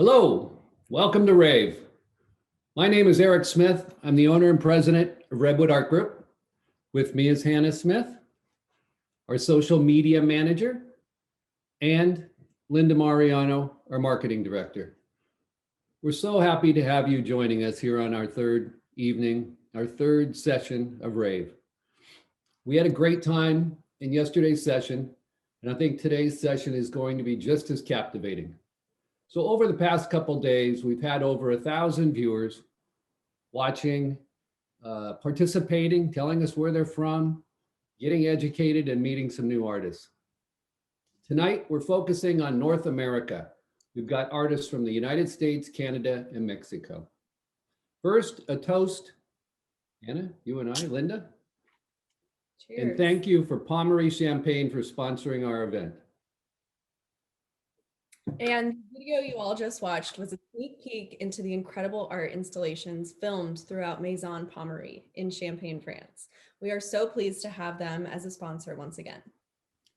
Hello, welcome to RAVE. My name is Eric Smith. I'm the owner and president of Redwood Art Group. With me is Hannah Smith, our social media manager, and Linda Mariano, our marketing director. We're so happy to have you joining us here on our third evening, our third session of RAVE. We had a great time in yesterday's session, and I think today's session is going to be just as captivating. So over the past couple of days, we've had over 1,000 viewers watching, participating, telling us where they're from, getting educated, and meeting some new artists. Tonight, we're focusing on North America. We've got artists from the United States, Canada, and Mexico. First, a toast. Anna, you and I, Linda. Cheers. And thank you for Pommery Champagne for sponsoring our event. And the video you all just watched was a sneak peek into the incredible art installations filmed throughout Maison Pommery in Champagne, France. We are so pleased to have them as a sponsor once again.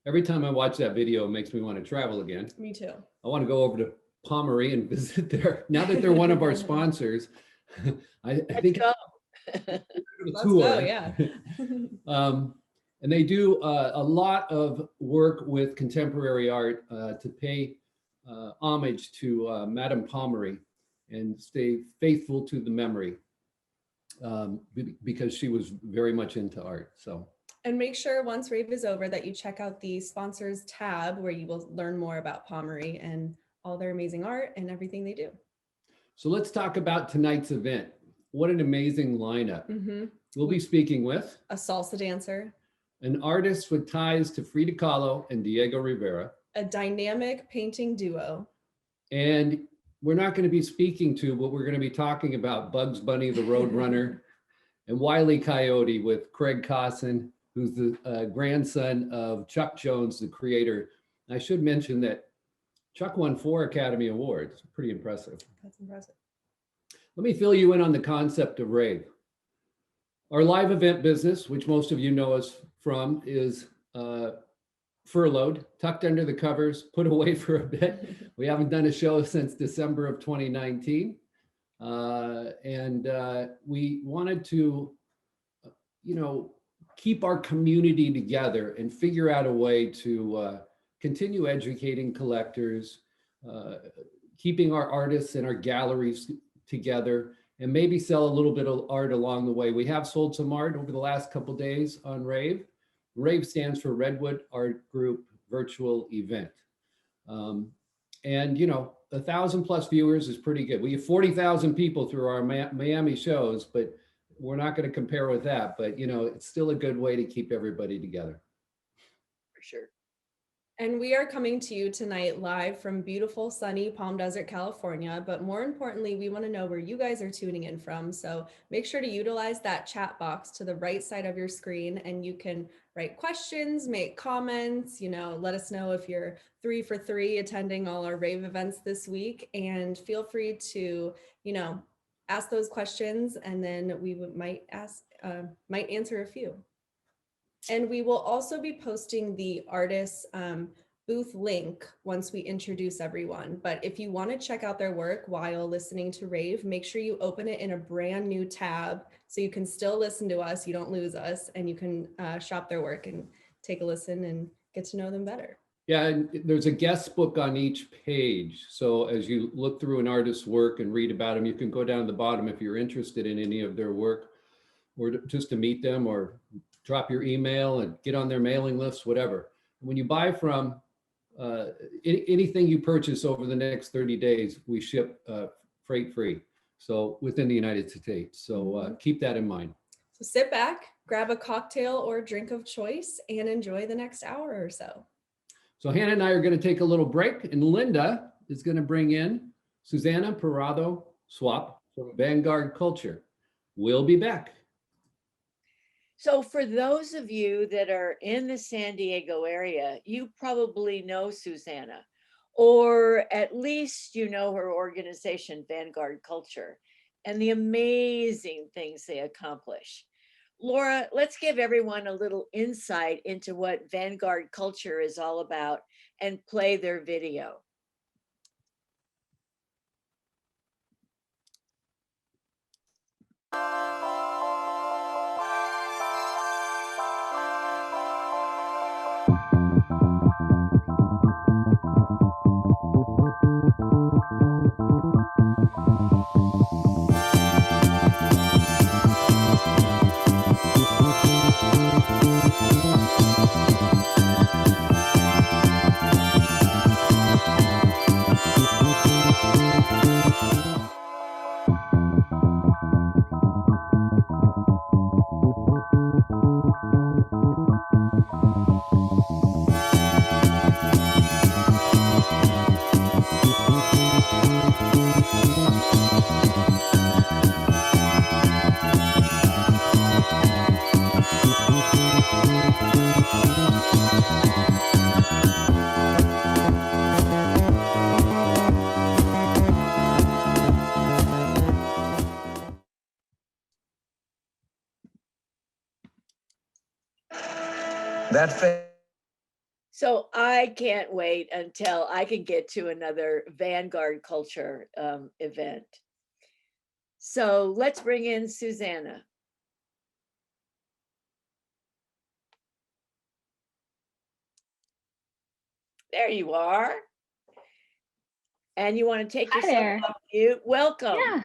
Every time I watch that video, it makes me want to travel again. Me too. I want to go over to Pommery and visit there. Now that they're one of our sponsors, I think Let's go, yeah. And they do a lot of work with contemporary art to pay homage to Madame Pommery and stay faithful to the memory because she was very much into art. So. And make sure once RAVE is over that you check out the sponsors tab where you will learn more about Pommery and all their amazing art and everything they do. So let's talk about tonight's event. What an amazing lineup. We'll be speaking with a salsa dancer, an artist with ties to Frida Kahlo and Diego Rivera, a dynamic painting duo. And we're not going to be speaking to, but we're going to be talking about Bugs Bunny, the Roadrunner, and Wile E. Coyote with Craig Cosson, who's the grandson of Chuck Jones, the creator. I should mention that Chuck won 4 Academy Awards. Pretty impressive. That's impressive. Let me fill you in on the concept of RAVE. Our live event business, which most of you know us from, is furloughed, tucked under the covers, put away for a bit. We haven't done a show since December of 2019. We wanted to, keep our community together and figure out a way to continue educating collectors, keeping our artists and our galleries together, and maybe sell a little bit of art along the way. We have sold some art over the last couple of days on RAVE. RAVE stands for Redwood Art Group Virtual Event. 1,000 plus viewers is pretty good. We have 40,000 people through our Miami shows, but we're not going to compare with that. But, it's still a good way to keep everybody together. For sure. And we are coming to you tonight live from beautiful, sunny Palm Desert, California. But more importantly, we want to know where you guys are tuning in from. So make sure to utilize that chat box to the right side of your screen, and you can write questions, make comments, let us know if you're 3 for 3 attending all our RAVE events this week, and feel free to, ask those questions, and then we might answer a few. And we will also be posting the artist's booth link once we introduce everyone. But if you want to check out their work while listening to RAVE, make sure you open it in a brand new tab so you can still listen to us, you don't lose us, and you can shop their work and take a listen and get to know them better. Yeah, and there's a guest book on each page. So as you look through an artist's work and read about them, you can go down to the bottom if you're interested in any of their work, or just to meet them, or drop your email and get on their mailing lists, whatever. When you buy from anything you purchase over the next 30 days, we ship freight free. So within the United States. So keep that in mind. So sit back, grab a cocktail or drink of choice, and enjoy the next hour or so. So Hannah and I are going to take a little break, and Linda is going to bring in Susana Parado Swap from Vanguard Culture. We'll be back. So for those of you that are in the San Diego area, you probably know Susana, or at least you know her organization, Vanguard Culture, and the amazing things they accomplish. Laura, let's give everyone a little insight into what Vanguard Culture is all about and play their video. So I can't wait until I can get to another Vanguard culture event. So let's bring in Susanna. There you are. And you want to take Hi yourself there. off mute? Welcome. Yeah.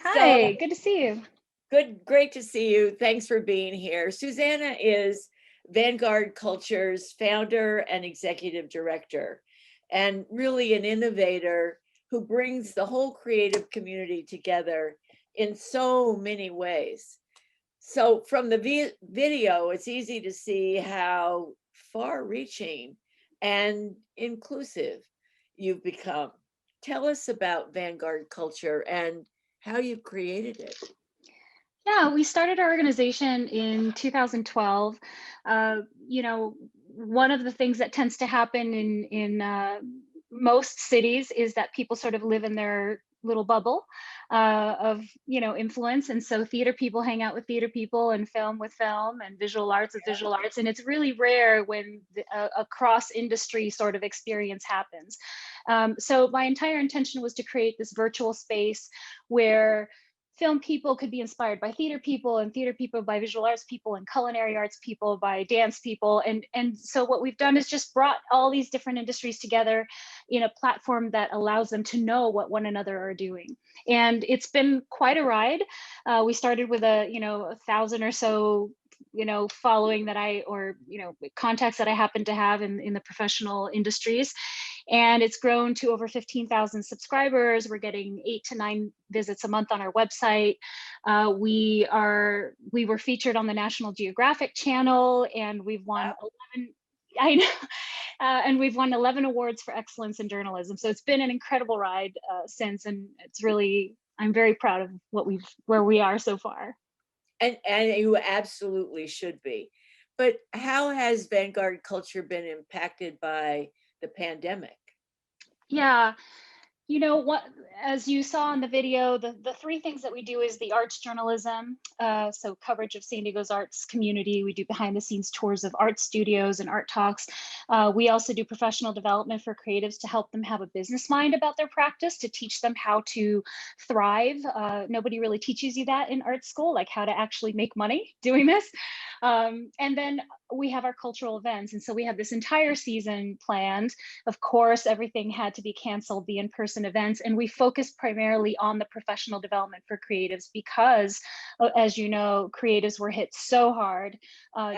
So- Hi, good to see you. Good, great to see you. Thanks for being here. Susanna is Vanguard Culture's founder and executive director, and really an innovator who brings the whole creative community together in so many ways. So from the video, it's easy to see how far-reaching and inclusive you've become. Tell us about Vanguard Culture and how you created it. Yeah, we started our organization in 2012. You know, one of the things that tends to happen in most cities is that people sort of live in their little bubble of influence, and so theater people hang out with theater people, and film with film, and visual arts with visual arts, and it's really rare when a cross industry sort of experience happens. So my entire intention was to create this virtual space where film people could be inspired by theater people, and theater people by visual arts people, and culinary arts people by dance people. And so what we've done is just brought all these different industries together in a platform that allows them to know what one another are doing. And it's been quite a ride. We started with 1,000 or so following that contacts that I happen to have in the professional industries. And it's grown to over 15,000 subscribers. We're getting 8 to 9 visits a month on our website. We were featured on the National Geographic Channel, and we've won 11. I know. And we've won 11 awards for excellence in journalism. So it's been an incredible ride since, and I'm very proud of where we are so far. And you absolutely should be. But how has Vanguard Culture been impacted by the pandemic? Yeah, what, as you saw in the video, the three things that we do is the arts journalism, so coverage of San Diego's arts community. We do behind the scenes tours of art studios and art talks. We also do professional development for creatives to help them have a business mind about their practice, to teach them how to thrive. Nobody really teaches you that in art school, like how to actually make money doing this. And then we have our cultural events. And so we have this entire season planned. Of course, everything had to be canceled, the in-person events, and we focus primarily on the professional development for creatives because, as you know, creatives were hit so hard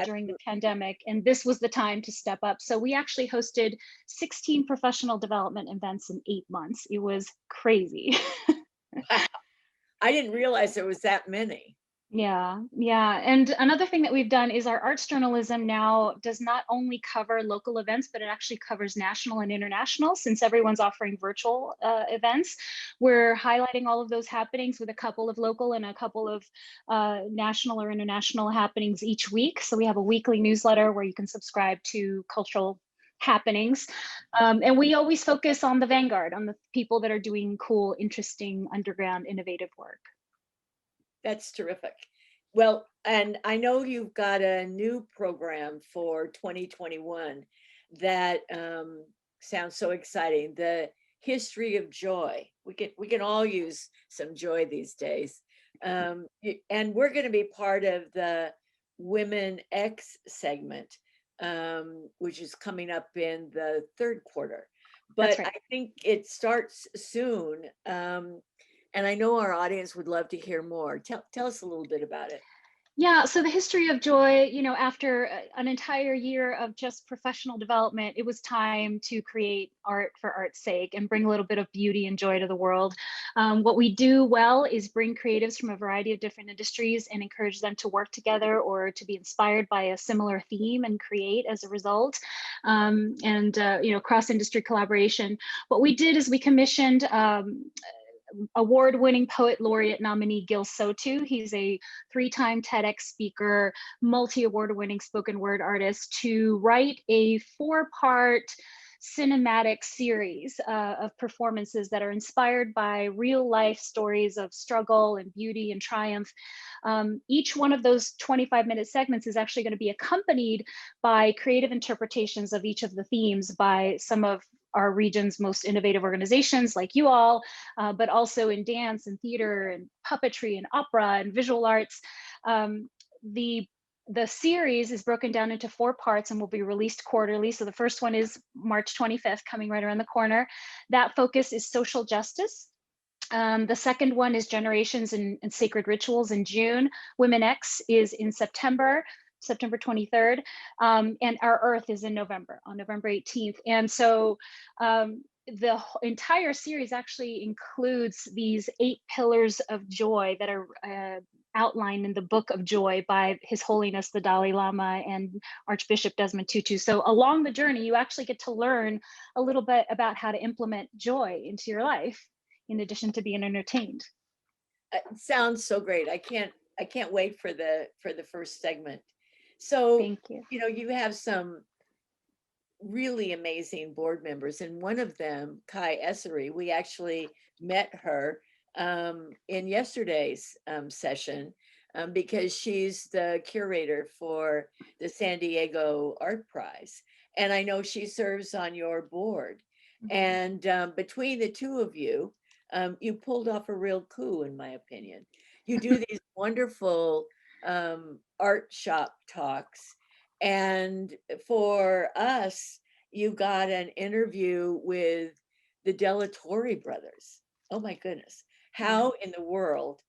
during the pandemic, and this was the time to step up. So we actually hosted 16 professional development events in 8 months. It was crazy. Wow. I didn't realize there was that many. Yeah. And another thing that we've done is our arts journalism now does not only cover local events, but it actually covers national and international. Since everyone's offering virtual events, we're highlighting all of those happenings with a couple of local and a couple of national or international happenings each week. So we have a weekly newsletter where you can subscribe to cultural happenings. And we always focus on the vanguard, on the people that are doing cool, interesting, underground, innovative work. That's terrific. Well, and I know you've got a new program for 2021 that sounds so exciting. The History of Joy. We can all use some joy these days. And we're going to be part of the Women X segment, which is coming up in the third quarter. That's But right. I think it starts soon. And I know our audience would love to hear more. Tell us a little bit about it. Yeah, so the history of joy, after an entire year of just professional development, it was time to create art for art's sake and bring a little bit of beauty and joy to the world. What we do well is bring creatives from a variety of different industries and encourage them to work together or to be inspired by a similar theme and create as a result. Cross-industry collaboration. What we did is we commissioned award-winning poet laureate nominee Gil Sotu. He's a 3-time TEDx speaker, multi-award winning spoken word artist, to write a 4-part cinematic series of performances that are inspired by real life stories of struggle and beauty and triumph. Each one of those 25-minute segments is actually going to be accompanied by creative interpretations of each of the themes by some of our region's most innovative organizations like you all, but also in dance and theater and puppetry and opera and visual arts. The series is broken down into 4 parts and will be released quarterly. So the first one is March 25th, coming right around the corner. That focus is social justice. The second one is Generations and Sacred Rituals in June. Women X is in September 23rd, and Our Earth is in November, on November 18th. And so the entire series actually includes these 8 pillars of joy that are outlined in the Book of Joy by His Holiness the Dalai Lama and Archbishop Desmond Tutu. So along the journey, you actually get to learn a little bit about how to implement joy into your life, in addition to being entertained. It sounds so great. I can't wait for the first segment. So, Thank you. you have some really amazing board members, and one of them, Kai Essery, we actually met her in yesterday's session because she's the curator for the San Diego Art Prize, and I know she serves on your board. And between the two of you, you pulled off a real coup, in my opinion. You do these wonderful art shop talks. And for us, you got an interview with the Delatorre brothers. Oh my goodness. How in the world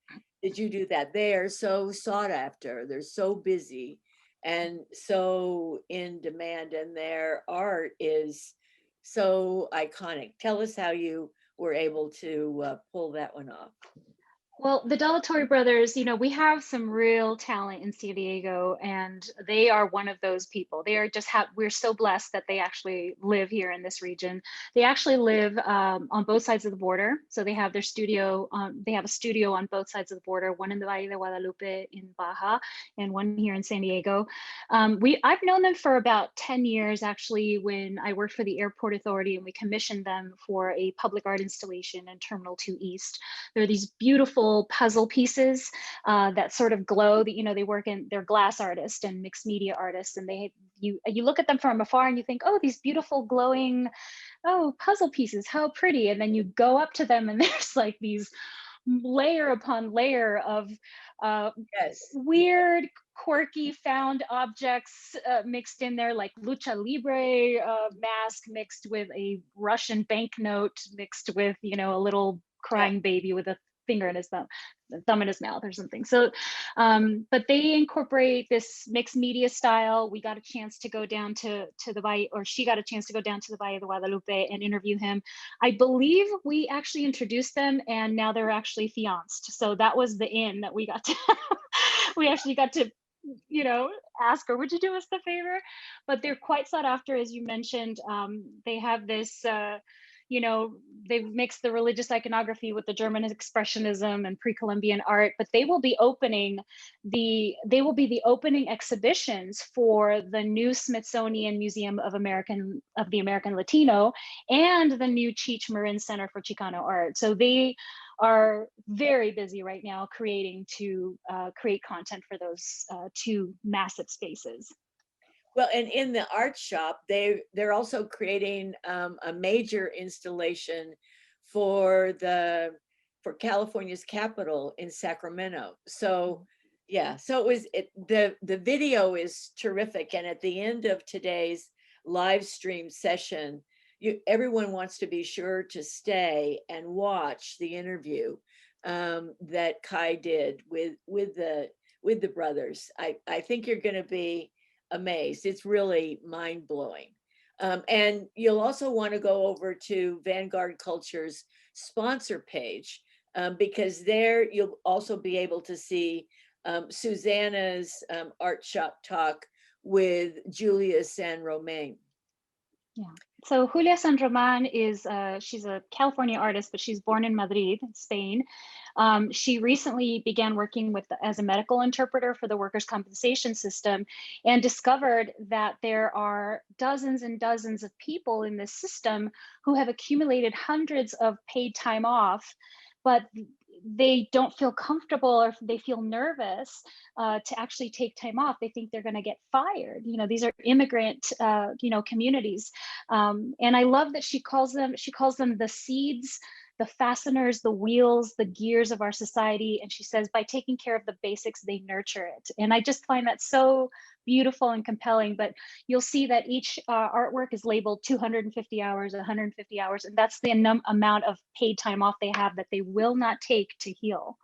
did you do that? They are so sought after, they're so busy and so in demand, and their art is so iconic. Tell us how you were able to pull that one off. Well, the Delatorre brothers, we have some real talent in San Diego, and they are one of those people. They are just we're so blessed that they actually live here in this region. They actually live on both sides of the border. So they have their studio, they have a studio on both sides of the border, one in the Valle de Guadalupe in Baja and one here in San Diego. I've known them for about 10 years, actually, when I worked for the Airport Authority and we commissioned them for a public art installation in Terminal 2 East. There are these beautiful puzzle pieces that sort of glow. That they work in. They're glass artists and mixed media artists, and you look at them from afar and you think, oh, these beautiful glowing, puzzle pieces, how pretty. And then you go up to them and there's like these layer upon layer of weird, quirky found objects mixed in there, like lucha libre mask mixed with a Russian banknote mixed with a little crying baby with a finger in his thumb in his mouth or something. So but they incorporate this mixed media style. We got a chance to go down to the Valle, or she got a chance to go down to the Valle de Guadalupe and interview him. I believe we actually introduced them, and now they're actually fianced. So that was the in that we got to we actually got to ask her, would you do us the favor? But they're quite sought after, as you mentioned. They have this they've mixed the religious iconography with the German expressionism and pre-Columbian art, but they will be the opening exhibitions for the new Smithsonian Museum of the American Latino and the new Cheech Marin Center for Chicano Art. So they are very busy right now creating content for those 2 massive spaces. Well, and in the art shop, they're also creating a major installation for the for California's capital in Sacramento. So yeah, so it was the video is terrific. And at the end of today's live stream session, everyone wants to be sure to stay and watch the interview that Kai did with the brothers. I think you're going to be amazed. It's really mind-blowing. And you'll also want to go over to Vanguard Culture's sponsor page, because there you'll also be able to see Susanna's art shop talk with Julia San Romain. Yeah. So Julia San Roman is, she's a California artist, but she's born in Madrid, Spain. She recently began working as a medical interpreter for the workers' compensation system, and discovered that there are dozens and dozens of people in this system who have accumulated hundreds of paid time off, but they don't feel comfortable, or they feel nervous to actually take time off. They think they're going to get fired. You know, these are immigrant, communities. And I love that she calls them the seeds, the fasteners, the wheels, the gears of our society. And she says, by taking care of the basics, they nurture it. And I just find that so beautiful and compelling. But you'll see that each artwork is labeled 250 hours, 150 hours, and that's the amount of paid time off they have that they will not take to heal.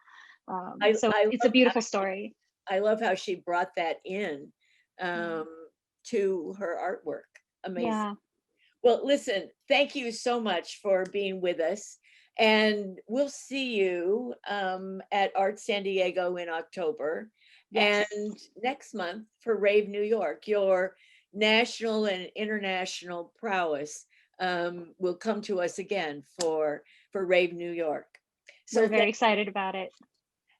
So it's a beautiful story. I love how she brought that in to her artwork. Amazing. Yeah. Well, listen, thank you so much for being with us. And we'll see you at Art San Diego in October. Yes. And next month for RAVE New York, your national and international prowess will come to us again for RAVE New York. So we're very excited about it.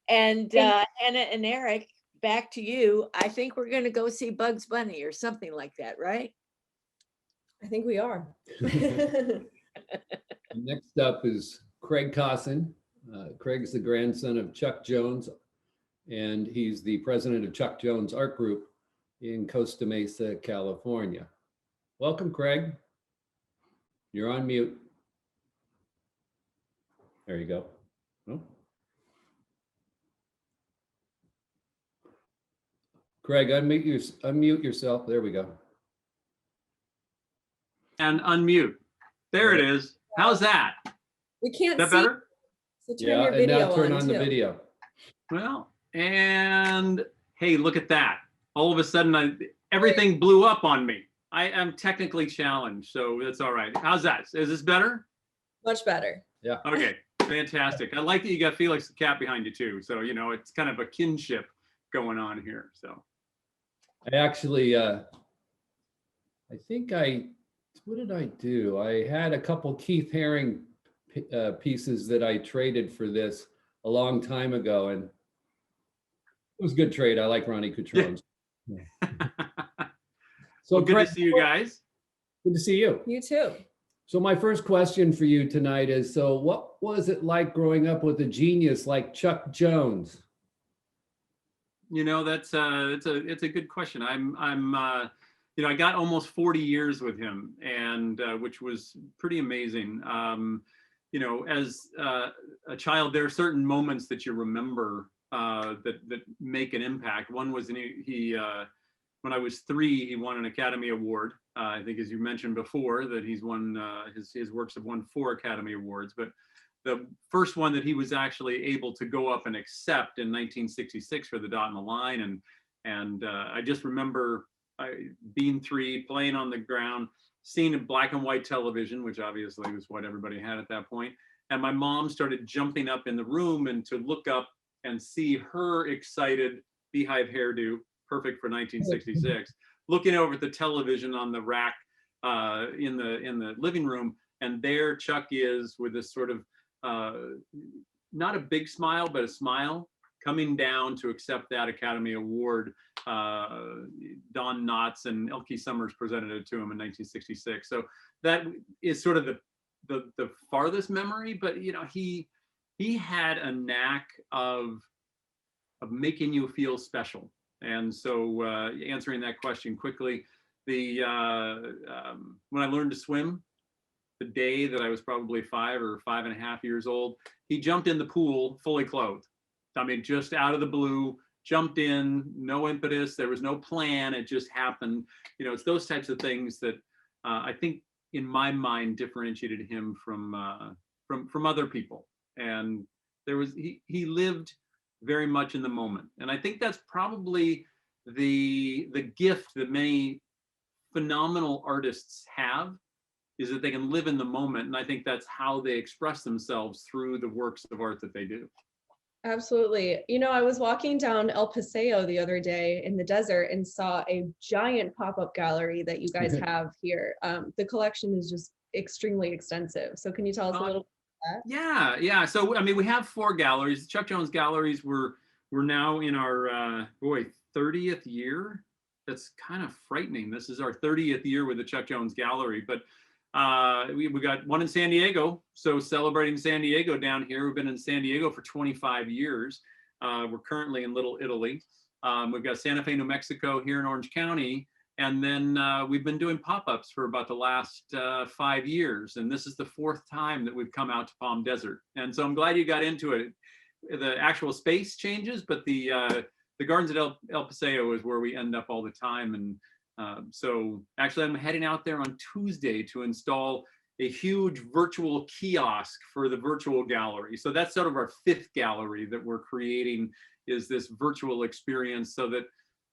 And Anna and Eric, back to you. I think we're going to go see Bugs Bunny or something like that, right? I think we are. Next up is Craig Cosson. Craig's the grandson of Chuck Jones, and he's the president of Chuck Jones Art Group in Costa Mesa, California. Welcome, Craig. You're on mute. There you go. Oh. Craig, unmute yourself. There we go. And unmute. There it is. How's that? We can't see. That better? So turn your video and now turn on too. the video. Well, and hey, look at that. All of a sudden, everything blew up on me. I am technically challenged, so that's all right. How's that? Is this better? Much better. Yeah. Okay, fantastic. I like that you got Felix the cat behind you too. So, you know, it's kind of a kinship going on here. So I actually, I think what did I do? I had a couple Keith Haring pieces that I traded for this a long time ago, and it was a good trade. I like Ronnie Cutrone's. Yeah. So well, good Craig, to see you guys. Good to see you. You too. So my first question for you tonight is, so what was it like growing up with a genius like Chuck Jones? You know, it's a good question. You know, I got almost 40 years with him, and which was pretty amazing. You know, as a child, there are certain moments that you remember that make an impact. One was when I was 3, he won an Academy Award. I think, as you mentioned before, that he's won his works have won 4 Academy Awards, but the first one that he was actually able to go up and accept in 1966 for The Dot and the Line, and I just remember being 3, playing on the ground, seeing a black and white television, which obviously was what everybody had at that point. And my mom started jumping up in the room and to look up and see her excited beehive hairdo, perfect for 1966, looking over at the television on the rack in the living room. And there Chuck is with this sort of, not a big smile, but a smile, coming down to accept that Academy Award. Don Knotts and Elke Summers presented it to him in 1966. So that is sort of the farthest memory, but you know, he had a knack of making you feel special. And so answering that question quickly, when I learned to swim, the day that I was probably 5 or 5.5 years old. He jumped in the pool fully clothed. I mean, just out of the blue, jumped in, no impetus, there was no plan, it just happened. You know, it's those types of things that I think in my mind differentiated him from other people. And he lived very much in the moment. And I think that's probably the gift that many phenomenal artists have, is that they can live in the moment. And I think that's how they express themselves through the works of art that they do. Absolutely. You know, I was walking down El Paseo the other day in the desert and saw a giant pop-up gallery that you guys have here. The collection is just extremely extensive. So can you tell us a little about that? Yeah. So I mean, we have 4 galleries. Chuck Jones galleries. We're now in our 30th year. That's kind of frightening. This is our 30th year with the Chuck Jones Gallery, but we got one in San Diego. So celebrating San Diego down here. We've been in San Diego for 25 years. We're currently in Little Italy. We've got Santa Fe, New Mexico here in Orange County. And then we've been doing pop-ups for about the last 5 years. And this is the 4th time that we've come out to Palm Desert. And so I'm glad you got into it. The actual space changes, but the gardens at El Paseo is where we end up all the time. And so actually I'm heading out there on Tuesday to install a huge virtual kiosk for the virtual gallery. So that's sort of our 5th gallery that we're creating, is this virtual experience, so that,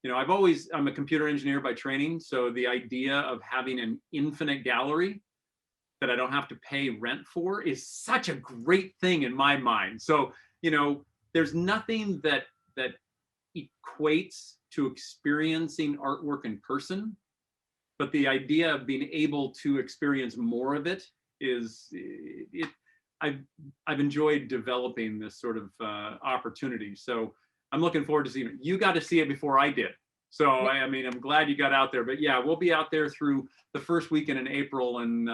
you know, I'm a computer engineer by training. So the idea of having an infinite gallery that I don't have to pay rent for is such a great thing in my mind. So, you know, there's nothing that equates to experiencing artwork in person, but the idea of being able to experience more of it I've enjoyed developing this sort of opportunity. So I'm looking forward to seeing it. You got to see it before I did. So I mean, I'm glad you got out there, but yeah, we'll be out there through the first weekend in April. And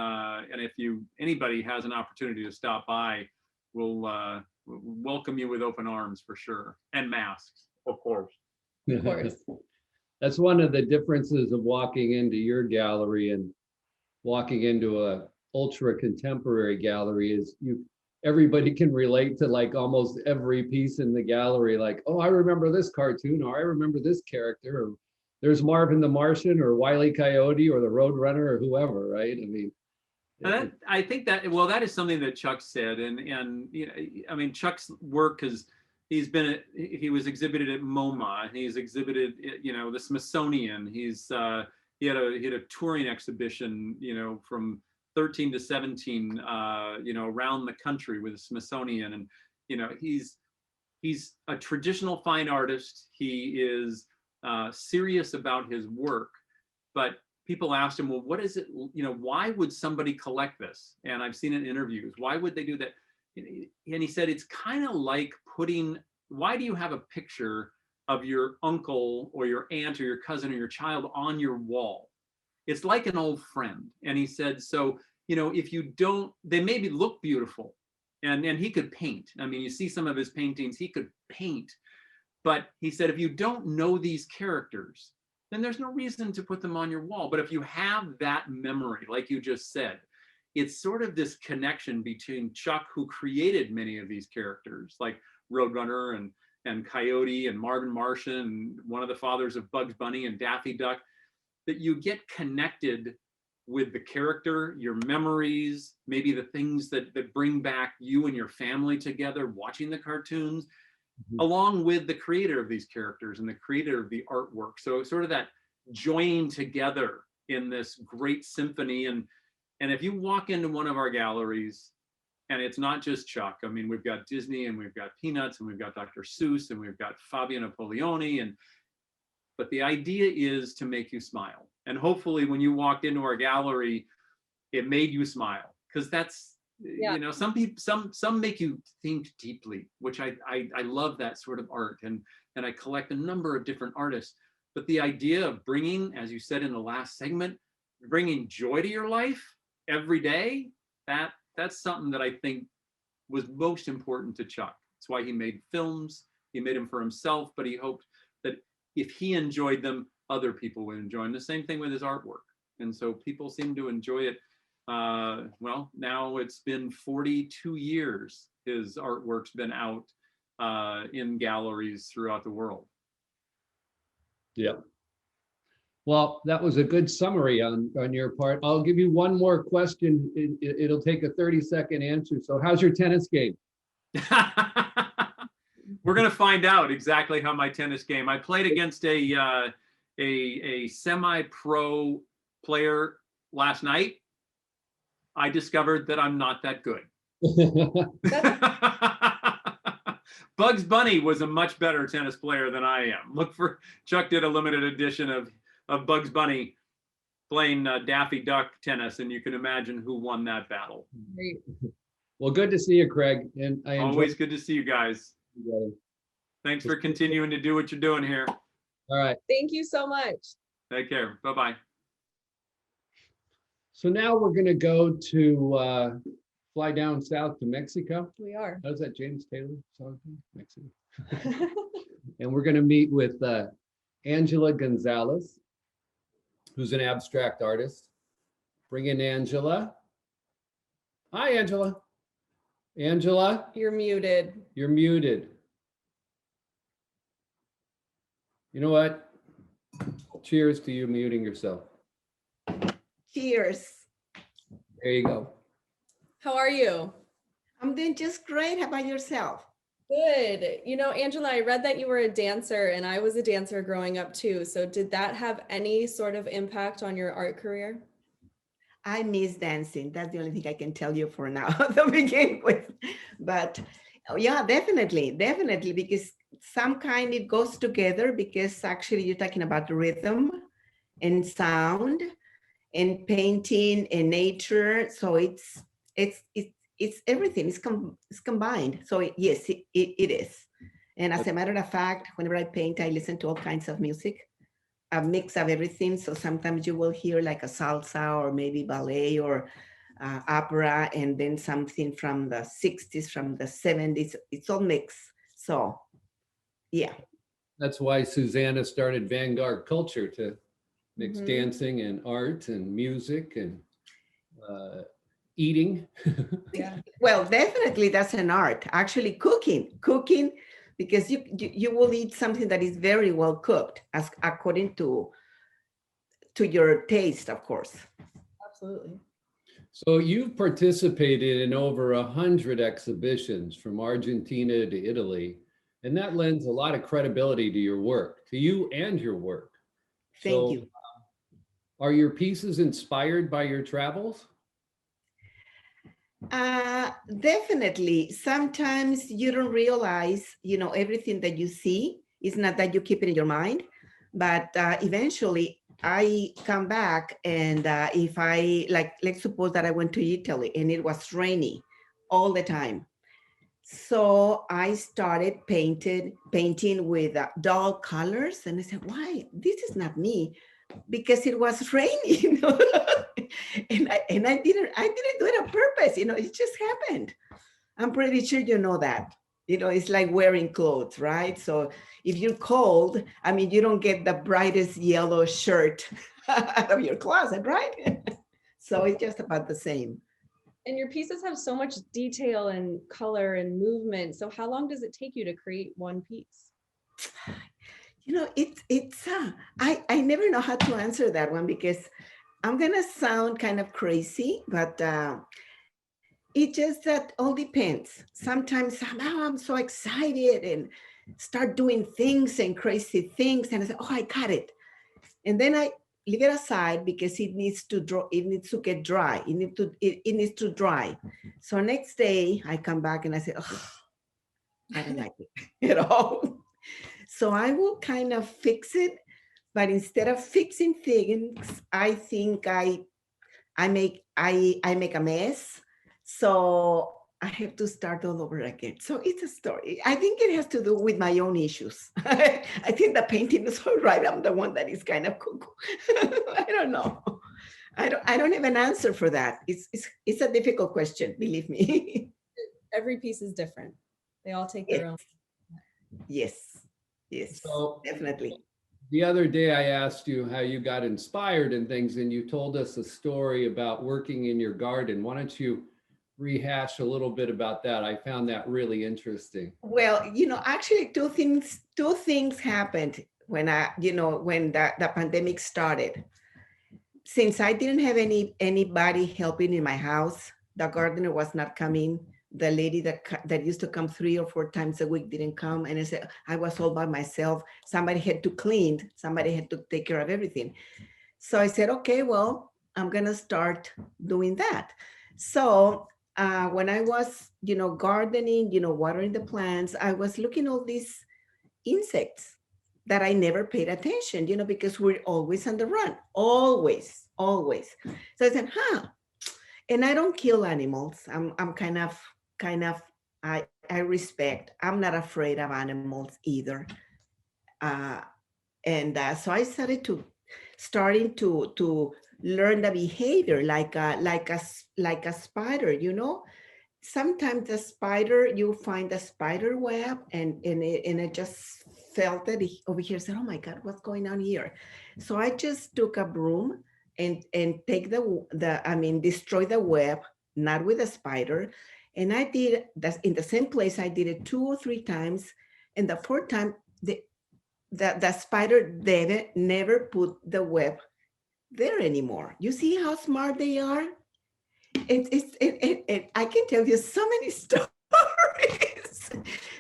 if anybody has an opportunity to stop by, we'll welcome you with open arms for sure. And masks, of course. Of course. That's one of the differences of walking into your gallery and walking into a ultra contemporary gallery, is everybody can relate to like almost every piece in the gallery. Like, oh, I remember this cartoon, or I remember this character, or there's Marvin the Martian, or Wile E. Coyote, or the Roadrunner, or whoever, right? I mean, I think that is something that Chuck said, and you know, I mean, Chuck's work he was exhibited at MoMA, he's exhibited, you know, the Smithsonian. He had a touring exhibition, you know, from 13 to 17, you know, around the country with the Smithsonian. And, you know, he's a traditional fine artist. He is serious about his work, but people asked him, well, what is it, you know, why would somebody collect this? And I've seen in interviews, why would they do that? And he said, it's kind of like why do you have a picture of your uncle or your aunt or your cousin or your child on your wall? It's like an old friend. And he said, so, you know, if you don't, they maybe look beautiful, and he could paint. I mean, you see some of his paintings, he could paint. But he said, if you don't know these characters, then there's no reason to put them on your wall. But if you have that memory, like you just said, it's sort of this connection between Chuck, who created many of these characters, like Roadrunner and Coyote and Marvin Martian, and one of the fathers of Bugs Bunny and Daffy Duck, that you get connected with the character, your memories, maybe the things that bring back you and your family together watching the cartoons, along with the creator of these characters and the creator of the artwork. So sort of that joining together in this great symphony. And if you walk into one of our galleries, and it's not just Chuck, I mean, we've got Disney, and we've got Peanuts, and we've got Dr. Seuss, and we've got Fabio Napoleone, but the idea is to make you smile. And hopefully when you walked into our gallery, it made you smile, because that's, you know, some people, some make you think deeply, which I love that sort of art. And I collect a number of different artists, but the idea of bringing, as you said in the last segment, bringing joy to your life every day, that's something that I think was most important to Chuck. That's why he made films. He made them for himself, but he hoped that if he enjoyed them, other people would enjoy them. The same thing with his artwork. And so people seem to enjoy it well, now it's been 42 years his artwork's been out in galleries throughout the world. Yeah. Well, that was a good summary on your part. I'll give you one more question. It'll take a 30-second answer. So how's your tennis game? We're going to find out exactly how my tennis game. I played against a semi-pro player last night. I discovered that I'm not that good. Bugs Bunny was a much better tennis player than I am. Look for Chuck did a limited edition of Bugs Bunny playing Daffy Duck tennis, and you can imagine who won that battle. Great. Well, good to see you, Craig. And I Always good to see you guys. enjoyed. Thanks for continuing to do what you're doing here. All right. Thank you so much. Take care. Bye-bye. So now we're going to go to fly down south to Mexico. We are. How's that James Taylor song? Mexico. And we're going to meet with Angela Gonzalez, who's an abstract artist. Bring in Angela. Hi, Angela. Angela, You're muted. you're muted. You know what? Cheers to you muting yourself. Cheers. There you go. How are you? I'm doing just great. How about yourself? Good. You know, Angela, I read that you were a dancer and I was a dancer growing up too. So did that have any sort of impact on your art career? I miss dancing. That's the only thing I can tell you for now to begin with. But yeah, definitely, because some kind it goes together, because actually you're talking about rhythm and sound and painting and nature. So it's everything. It's combined. So yes, it is. And as a matter of fact, whenever I paint, I listen to all kinds of music, a mix of everything. So sometimes you will hear like a salsa or maybe ballet or opera, and then something from the 60s, from the 70s. It's all mixed. So yeah. That's why Susanna started Vanguard Culture, to mix Mhm. dancing and art and music and eating. Yeah. Well, definitely that's an art. Actually, cooking, because you will eat something that is very well cooked, as according to your taste, of course. Absolutely. So you've participated in over 100 exhibitions from Argentina to Italy, and that lends a lot of credibility to your work, to you and your work. Thank you. Are your pieces inspired by your travels? Definitely. Sometimes you don't realize, everything that you see is not that you keep it in your mind, but eventually I come back, and if I let's suppose that I went to Italy and it was rainy all the time. So I started painting with dull colors, and I said, why? This is not me, because it was raining. And I didn't do it on purpose. It just happened. I'm pretty sure you know that. It's like wearing clothes, right? So if you're cold, you don't get the brightest yellow shirt out of your closet, right? So it's just about the same. And your pieces have so much detail and color and movement. So how long does it take you to create one piece? I never know how to answer that one, because I'm gonna sound kind of crazy, but it just that all depends. Sometimes somehow I'm so excited and start doing things and crazy things, and I say, oh, I got it. And then I leave it aside because it needs to get dry. It needs to dry. So next day I come back and I say, oh, I don't like it at all. So I will kind of fix it, but instead of fixing things, I think I make a mess. So I have to start all over again. So it's a story. I think it has to do with my own issues. I think the painting is all right. I'm the one that is kind of cuckoo. I don't know. I don't have an answer for that. It's a difficult question, believe me. Every piece is different. They all take their own. Yes, So definitely. the other day I asked you how you got inspired and things, and you told us a story about working in your garden. Why don't you rehash a little bit about that? I found that really interesting. Well, actually two things happened when when the pandemic started. Since I didn't have anybody helping in my house, the gardener was not coming. The lady that used to come 3 or 4 times a week didn't come. And I was all by myself. Somebody had to clean, somebody had to take care of everything. So I said, okay, well, I'm gonna start doing that. So when I was, gardening, watering the plants, I was looking at all these insects that I never paid attention, because we're always on the run, always. So I said, and I don't kill animals. I'm kind of, I respect, I'm not afraid of animals either. And so I starting to learn the behavior like a spider, sometimes the spider, you find the spider web and it just felt it over here, said, oh my God, what's going on here? So I just took a broom and take destroy the web, not with a spider. And I did that in the same place. I did it 2 or 3 times. And the 4th time, the spider never put the web there anymore. You see how smart they are? I can tell you so many stories.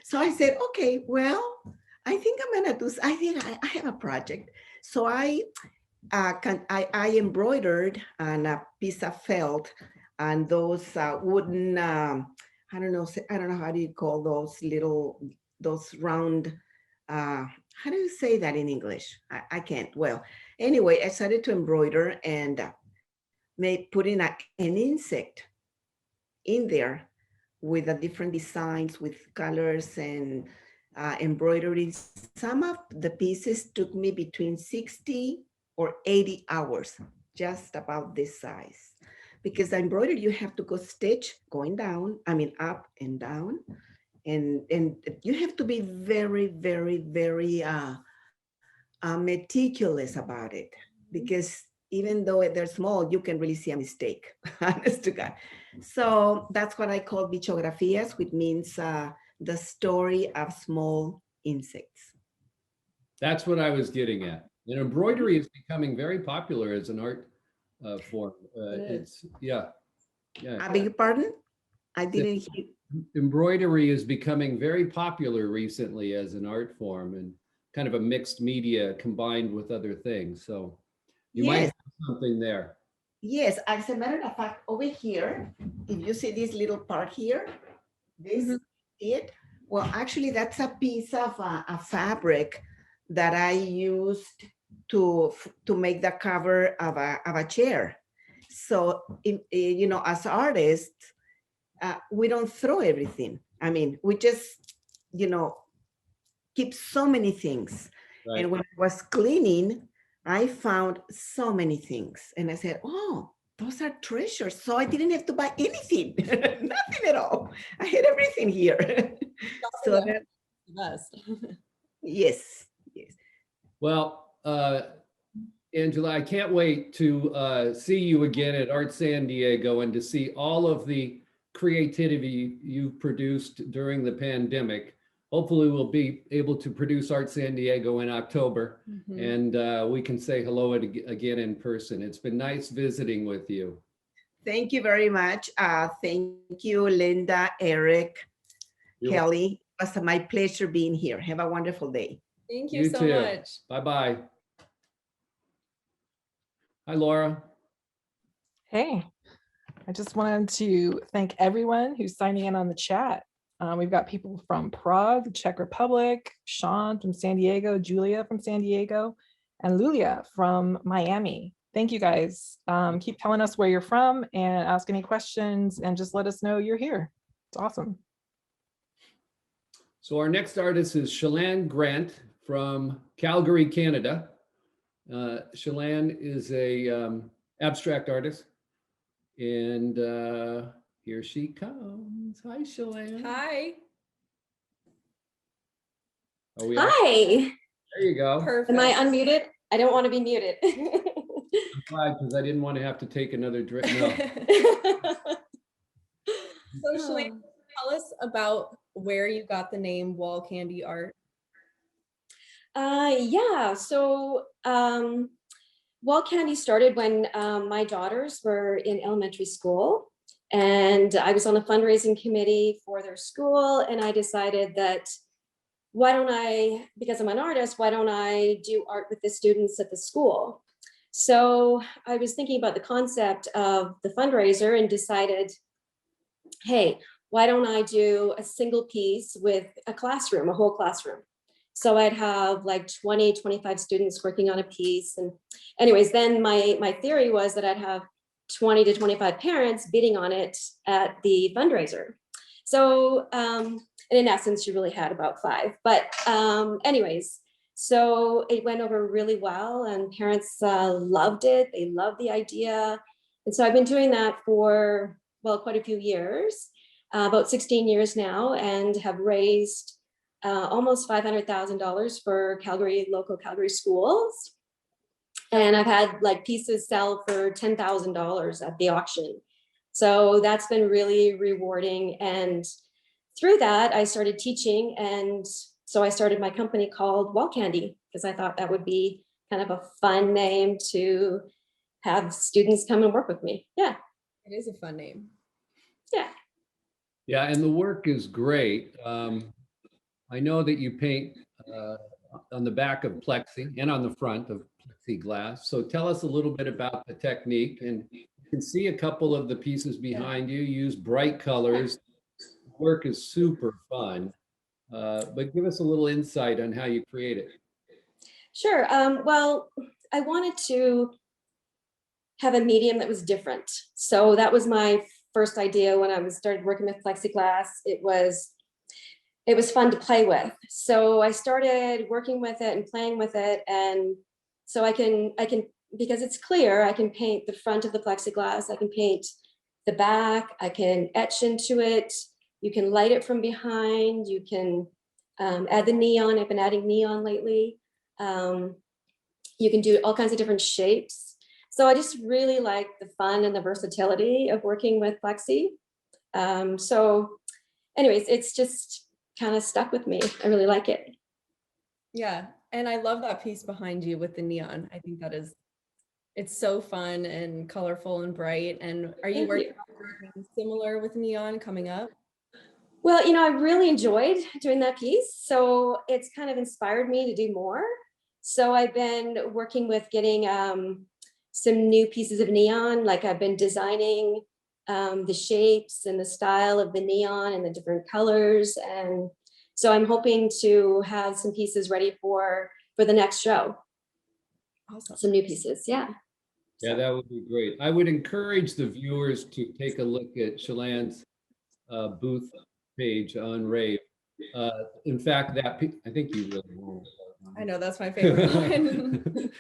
So I said, okay, well, I think I'm gonna do. I think I have a project. So I embroidered on a piece of felt and those wooden. I don't know how do you call those round. How do you say that in English? I can't. Well, anyway, I started to embroider and putting an insect in there with the different designs, with colors and embroidery. Some of the pieces took me between 60 or 80 hours, just about this size. Because the embroidery, you have to go stitch going down, up and down. And you have to be very, very, very meticulous about it, because even though they're small, you can really see a mistake, honest to God. So that's what I call bichografias, which means the story of small insects. That's what I was getting at. And embroidery is becoming very popular as an art form. Yeah. I beg your pardon? I didn't hear. Embroidery is becoming very popular recently as an art form and kind of a mixed media combined with other things. So you might have something there. Yes, as a matter of fact, over here, if you see this little part here, this it. Well, actually, that's a piece of a fabric that I used to make the cover of a chair. So, as artists, we don't throw everything. We just, keep so many things. Right. And when I was cleaning, I found so many things. And I said, oh, those are treasures. So I didn't have to buy anything, nothing at all. I had everything here. So that's the best. Yes. Well, Angela, I can't wait to see you again at Art San Diego and to see all of the creativity you've produced during the pandemic. Hopefully we'll be able to produce Art San Diego in October and we can say hello again in person. It's been nice visiting with you. Thank you very much. Thank you, Linda, Eric, Kelly. It was my pleasure being here. Have a wonderful day. Thank you so much. Bye-bye. Hi, Laura. Hey, I just wanted to thank everyone who's signing in on the chat. We've got people from Prague, the Czech Republic, Sean from San Diego, Julia from San Diego, and Lulia from Miami. Thank you guys. Keep telling us where you're from and ask any questions and just let us know you're here. It's awesome. So our next artist is Shalane Grant from Calgary, Canada. Shalane is a abstract artist, and here she comes. Hi, Shalane. Hi. Are we Hi. There you go. Perfect. Am I unmuted? I don't want to be muted. I'm glad because I didn't want to have to take another drink. No. So Shalane, tell us about where you got the name Wall Candy Art. Yeah, so Wall Candy started when my daughters were in elementary school, and I was on the fundraising committee for their school, and I decided that why don't I, because I'm an artist, why don't I do art with the students at the school? So I was thinking about the concept of the fundraiser and decided, hey, why don't I do a single piece with a classroom, a whole classroom? So I'd have like 20, 25 students working on a piece. And anyways, then my theory was that I'd have 20 to 25 parents bidding on it at the fundraiser. So, and in essence, you really had about 5. But anyways, so it went over really well and parents loved it. They loved the idea. And so I've been doing that for, well, quite a few years, about 16 years now, and have raised almost $500,000 for local Calgary schools. And I've had like pieces sell for $10,000 at the auction. So that's been really rewarding. And through that, I started teaching. And so I started my company called Wall Candy because I thought that would be kind of a fun name to have students come and work with me. Yeah. It is a fun name. Yeah. Yeah, and the work is great. I know that you paint on the back of plexi and on the front of plexiglass. So tell us a little bit about the technique. And you can see a couple of the pieces behind you. Use bright colors. Work is super fun. But give us a little insight on how you create it. Sure. Well, I wanted to have a medium that was different. So that was my first idea when I started working with plexiglass. It was fun to play with. So I started working with it and playing with it. And so I can, because it's clear, I can paint the front of the plexiglass. I can paint the back. I can etch into it. You can light it from behind. You can add the neon. I've been adding neon lately. You can do all kinds of different shapes. So I just really like the fun and the versatility of working with plexi. So anyways, it's just kind of stuck with me. I really like it. Yeah. And I love that piece behind you with the neon. I think it's so fun and colorful and bright. And are you working on something similar with neon coming up? Well, I really enjoyed doing that piece. So it's kind of inspired me to do more. So I've been working with getting some new pieces of neon. Like I've been designing the shapes and the style of the neon and the different colors. And so I'm hoping to have some pieces ready for the next show. Awesome. Some new pieces, yeah. Yeah, that would be great. I would encourage the viewers to take a look at Shalane's booth page on RAVE. In fact, I think you really will. I know, that's my favorite one.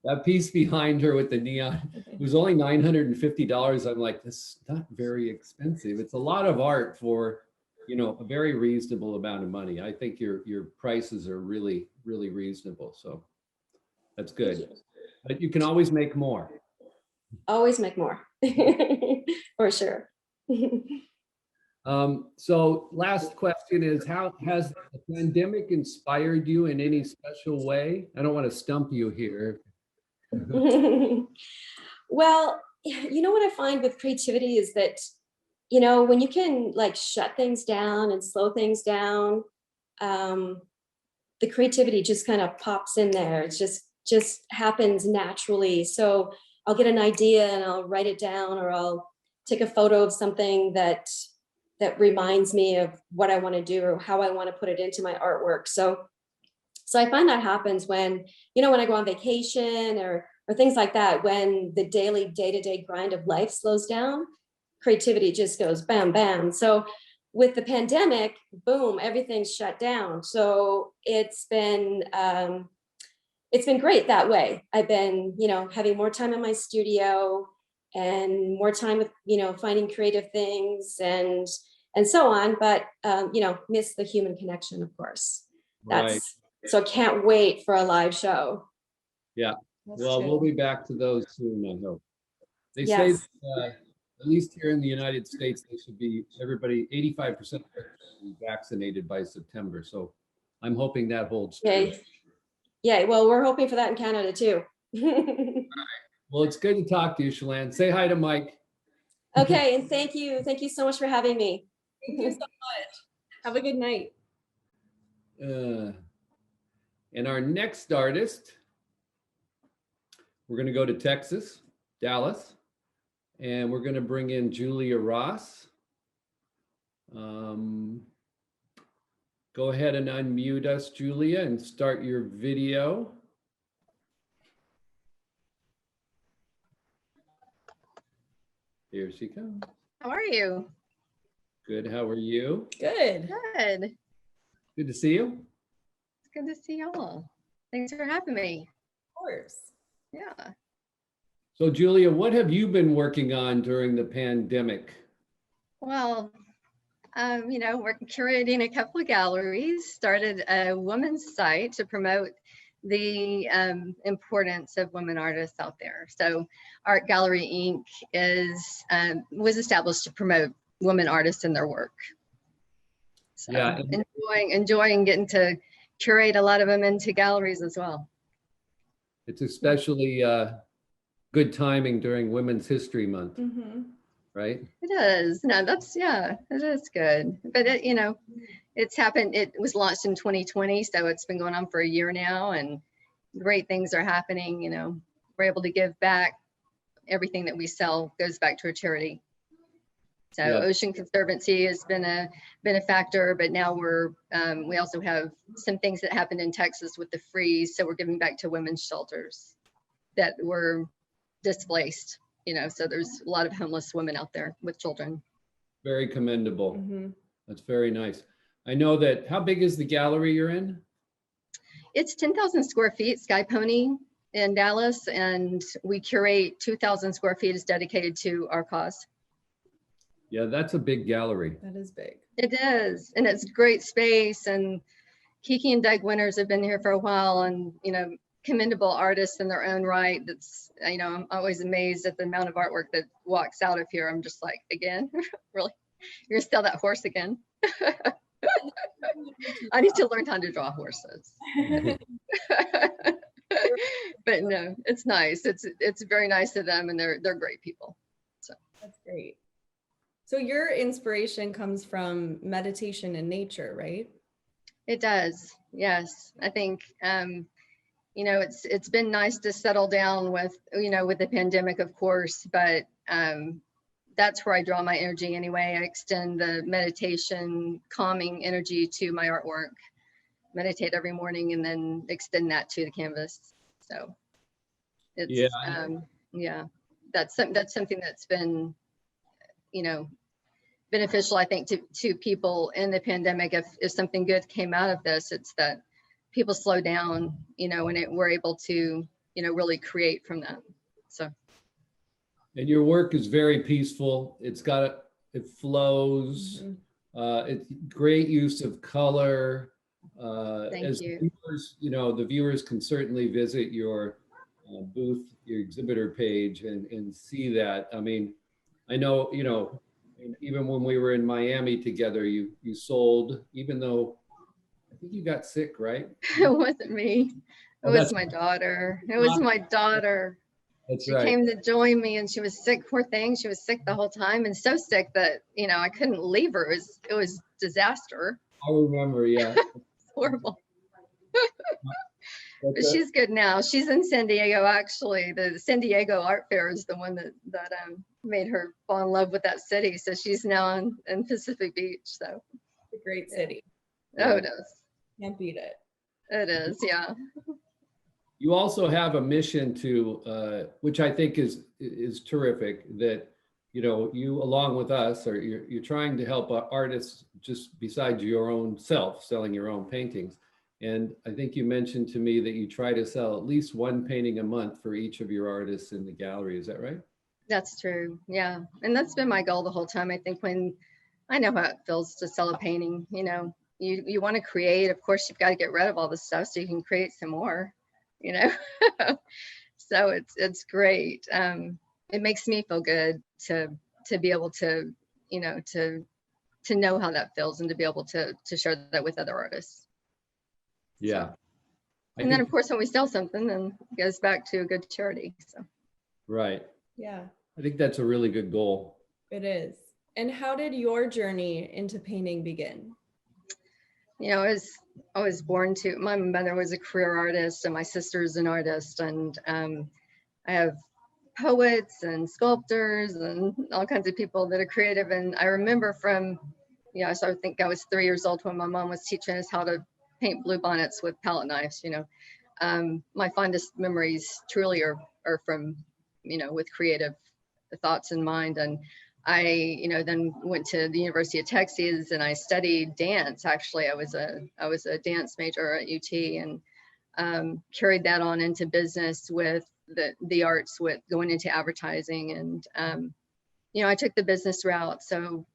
That piece behind her with the neon was only $950. I'm like, this is not very expensive. It's a lot of art for, a very reasonable amount of money. I think your prices are really, really reasonable. So that's good. But you can always make more. Always make more, for sure. So last question is, how has the pandemic inspired you in any special way? I don't want to stump you here. Well, what I find with creativity is that, when you can like shut things down and slow things down, the creativity just kind of pops in there. It just happens naturally. So I'll get an idea and I'll write it down, or I'll take a photo of something that reminds me of what I want to do or how I want to put it into my artwork. So I find that happens when, when I go on vacation or things like that, when the daily day-to-day grind of life slows down, creativity just goes bam, bam. So with the pandemic, boom, everything's shut down. So it's been great that way. I've been, having more time in my studio and more time with, finding creative things and so on. But, miss the human connection, of course. Right. So I can't wait for a live show. Yeah. Us Well, we'll too. be back to those soon, I hope. They say, Yes. at least here in the United States, they should be, everybody, 85% be vaccinated by September. So I'm hoping that holds true. Okay. Yeah, well, we're hoping for that in Canada too. Well, it's good to talk to you, Shalane. Say hi to Mike. Okay, and thank you. Thank you so much for having me. Thank you so much. Have a good night. And our next artist, we're going to go to Texas, Dallas, and we're going to bring in Julia Ross. Go ahead and unmute us, Julia, and start your video. Here she comes. How are you? Good. How are you? Good. Good. Good to see you. It's good to see y'all. Thanks for having me. Of course. Yeah. So, Julia, what have you been working on during the pandemic? Well, we're curating a couple of galleries, started a women's site to promote the importance of women artists out there. So Art Gallery Inc. was established to promote women artists and their work. So Yeah. enjoying getting to curate a lot of them into galleries as well. It's especially good timing during Women's History Month, right? It is. No, it is good. But it's happened. It was launched in 2020, so it's been going on for a year now, and great things are happening. We're able to give back. Everything that we sell goes back to a charity. So Yeah. Ocean Conservancy has been a benefactor, but now we also have some things that happened in Texas with the freeze. So we're giving back to women's shelters that were displaced. So there's a lot of homeless women out there with children. Very commendable. That's very nice. I know that, how big is the gallery you're in? It's 10,000 square feet, Sky Pony in Dallas, and we curate 2,000 square feet is dedicated to our cause. Yeah, that's a big gallery. That is big. It is, and it's great space, and Kiki and Doug Winters have been here for a while, and commendable artists in their own right. That's I'm always amazed at the amount of artwork that walks out of here. I'm just like, again, really? You're gonna sell that horse again? I need to learn how to draw horses. But no, it's nice. It's very nice of them, and they're great people. So That's great. So your inspiration comes from meditation and nature, right? it does. Yes, I think it's been nice to settle down with with the pandemic, of course, but that's where I draw my energy anyway. I extend the meditation, calming energy to my artwork. Meditate every morning and then extend that to the canvas. So it's that's something that's been beneficial, I think, to people in the pandemic. If something good came out of this, it's that people slow down, and we're able to really create from that. So. And your work is very peaceful. It flows. It's great use of color. Thank you. Viewers, the viewers can certainly visit your booth, your exhibitor page, and see that. I mean, I know, even when we were in Miami together, you sold, even though I think you got sick, right? It wasn't me. It Oh, was my daughter. It was my daughter. That's She right. came to join me, and she was sick. Poor thing. She was sick the whole time, and so sick that I couldn't leave her. It was disaster. I remember, yeah. Horrible. But she's good now. She's in San Diego, actually. The San Diego Art Fair is the one that made her fall in love with that city. So she's now in Pacific Beach. So It's a great city. oh, it is. Can't beat it. It is, yeah. You also have a mission to, which I think is terrific, that you along with us, or you're trying to help artists just besides your own self, selling your own paintings. And I think you mentioned to me that you try to sell at least one painting a month for each of your artists in the gallery. Is that right? That's true. Yeah. And that's been my goal the whole time. I think when I know how it feels to sell a painting, you want to create, of course, you've got to get rid of all this stuff so you can create some more, you know. So it's great. It makes me feel good to be able to, you know, to know how that feels and to be able to share that with other artists. Yeah. And then of course, when we sell something, then it goes back to a good charity. So. Right. Yeah, I think that's a really good goal. it is. And how did your journey into painting begin? You know, I was born to, my mother was a career artist and my sister's an artist, and I have poets and sculptors and all kinds of people that are creative. And I remember from, you know, so I think I was 3 years old when my mom was teaching us how to paint bluebonnets with palette knives, you know. My fondest memories truly are from, you know, with creative thoughts in mind. And I, you know, then went to the University of Texas and I studied dance. Actually, I was a dance major at UT, and carried that on into business with the arts, with going into advertising. And you know, I took the business route, so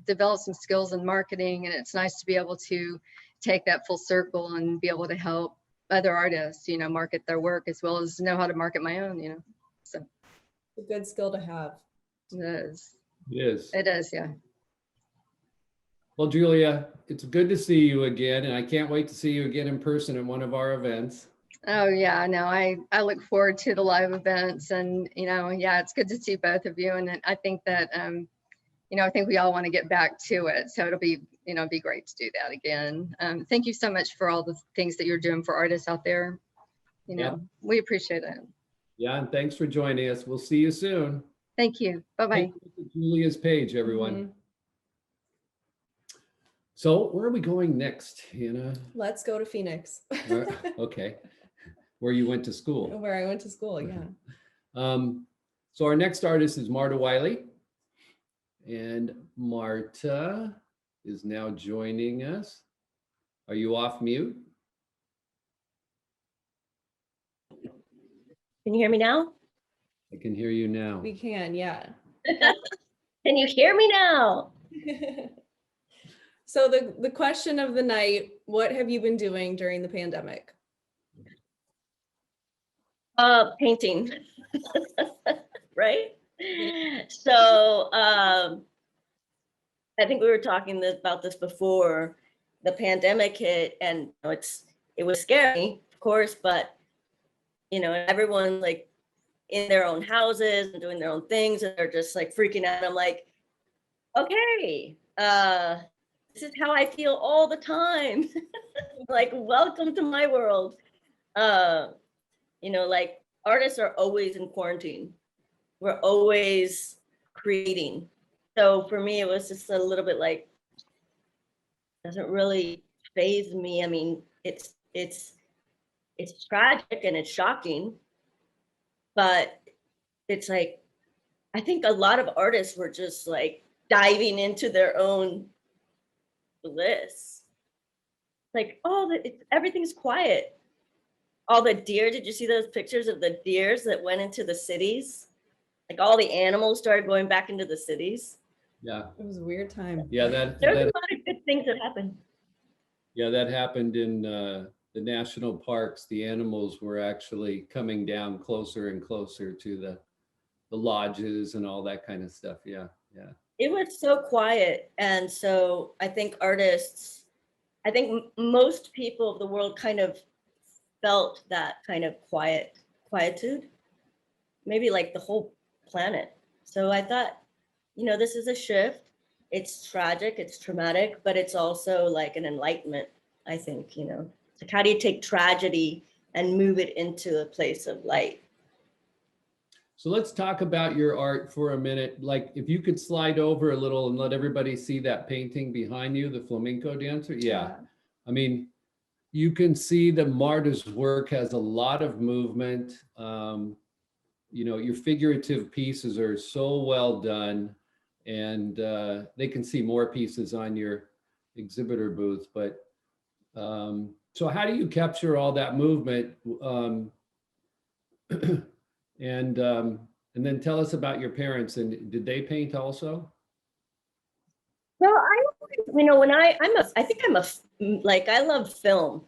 developed some skills in marketing, and it's nice to be able to take that full circle and be able to help other artists, you know, market their work as well as know how to market my own, you know. So A good skill to have. it is. It is. It is, yeah. Well, Julia, it's good to see you again, and I can't wait to see you again in person at one of our events. Oh yeah, no, I look forward to the live events, and you know, yeah, it's good to see both of you. And I think that you know, I think we all want to get back to it, so it'll be, you know, be great to do that again. Thank you so much for all the things that you're doing for artists out there. You know, Yep. we appreciate it. Yeah, and thanks for joining us. We'll see you soon. Thank you. Bye bye. Take a look at Julia's page, everyone. Mhm. So where are we going next, Hannah? Let's go to Phoenix. Okay, where you went to school. Where I went to school, yeah. So our next artist is Marta Wiley. And Marta is now joining us. Are you off mute? Can you hear me now? I can hear you now. We can, yeah. Can you hear me now? So the question of the night, what have you been doing during the pandemic? Painting, right? So I think we were talking about this before the pandemic hit, and you know, it was scary, of course, but you know, everyone's like in their own houses and doing their own things, and they're just like freaking out. I'm like, okay, this is how I feel all the time. Like, welcome to my world. You know, like artists are always in quarantine. We're always creating. So for me, it was just a little bit like, doesn't really faze me. I mean, it's tragic and it's shocking, but it's like, I think a lot of artists were just like diving into their own bliss. Like, oh, everything's quiet. All the deer, did you see those pictures of the deers that went into the cities? Like all the animals started going back into the cities. Yeah. It was a weird time. Yeah, There's a lot of good things that happened. Yeah, that happened in the national parks. The animals were actually coming down closer and closer to the lodges and all that kind of stuff. Yeah, yeah. It was so quiet. And so I think artists, I think most people of the world kind of felt that kind of quietude, maybe like the whole planet. So I thought, you know, this is a shift. It's tragic, it's traumatic, but it's also like an enlightenment, I think, you know. Like, how do you take tragedy and move it into a place of light? So let's talk about your art for a minute. Like, if you could slide over a little and let everybody see that painting behind you, the flamenco dancer. Yeah. I mean, you can see that Marta's work has a lot of movement. You know, your figurative pieces are so well done, and they can see more pieces on your exhibitor booth. But so how do you capture all that movement? And then tell us about your parents. And did they paint also? Well, you know, when I think like, I love film.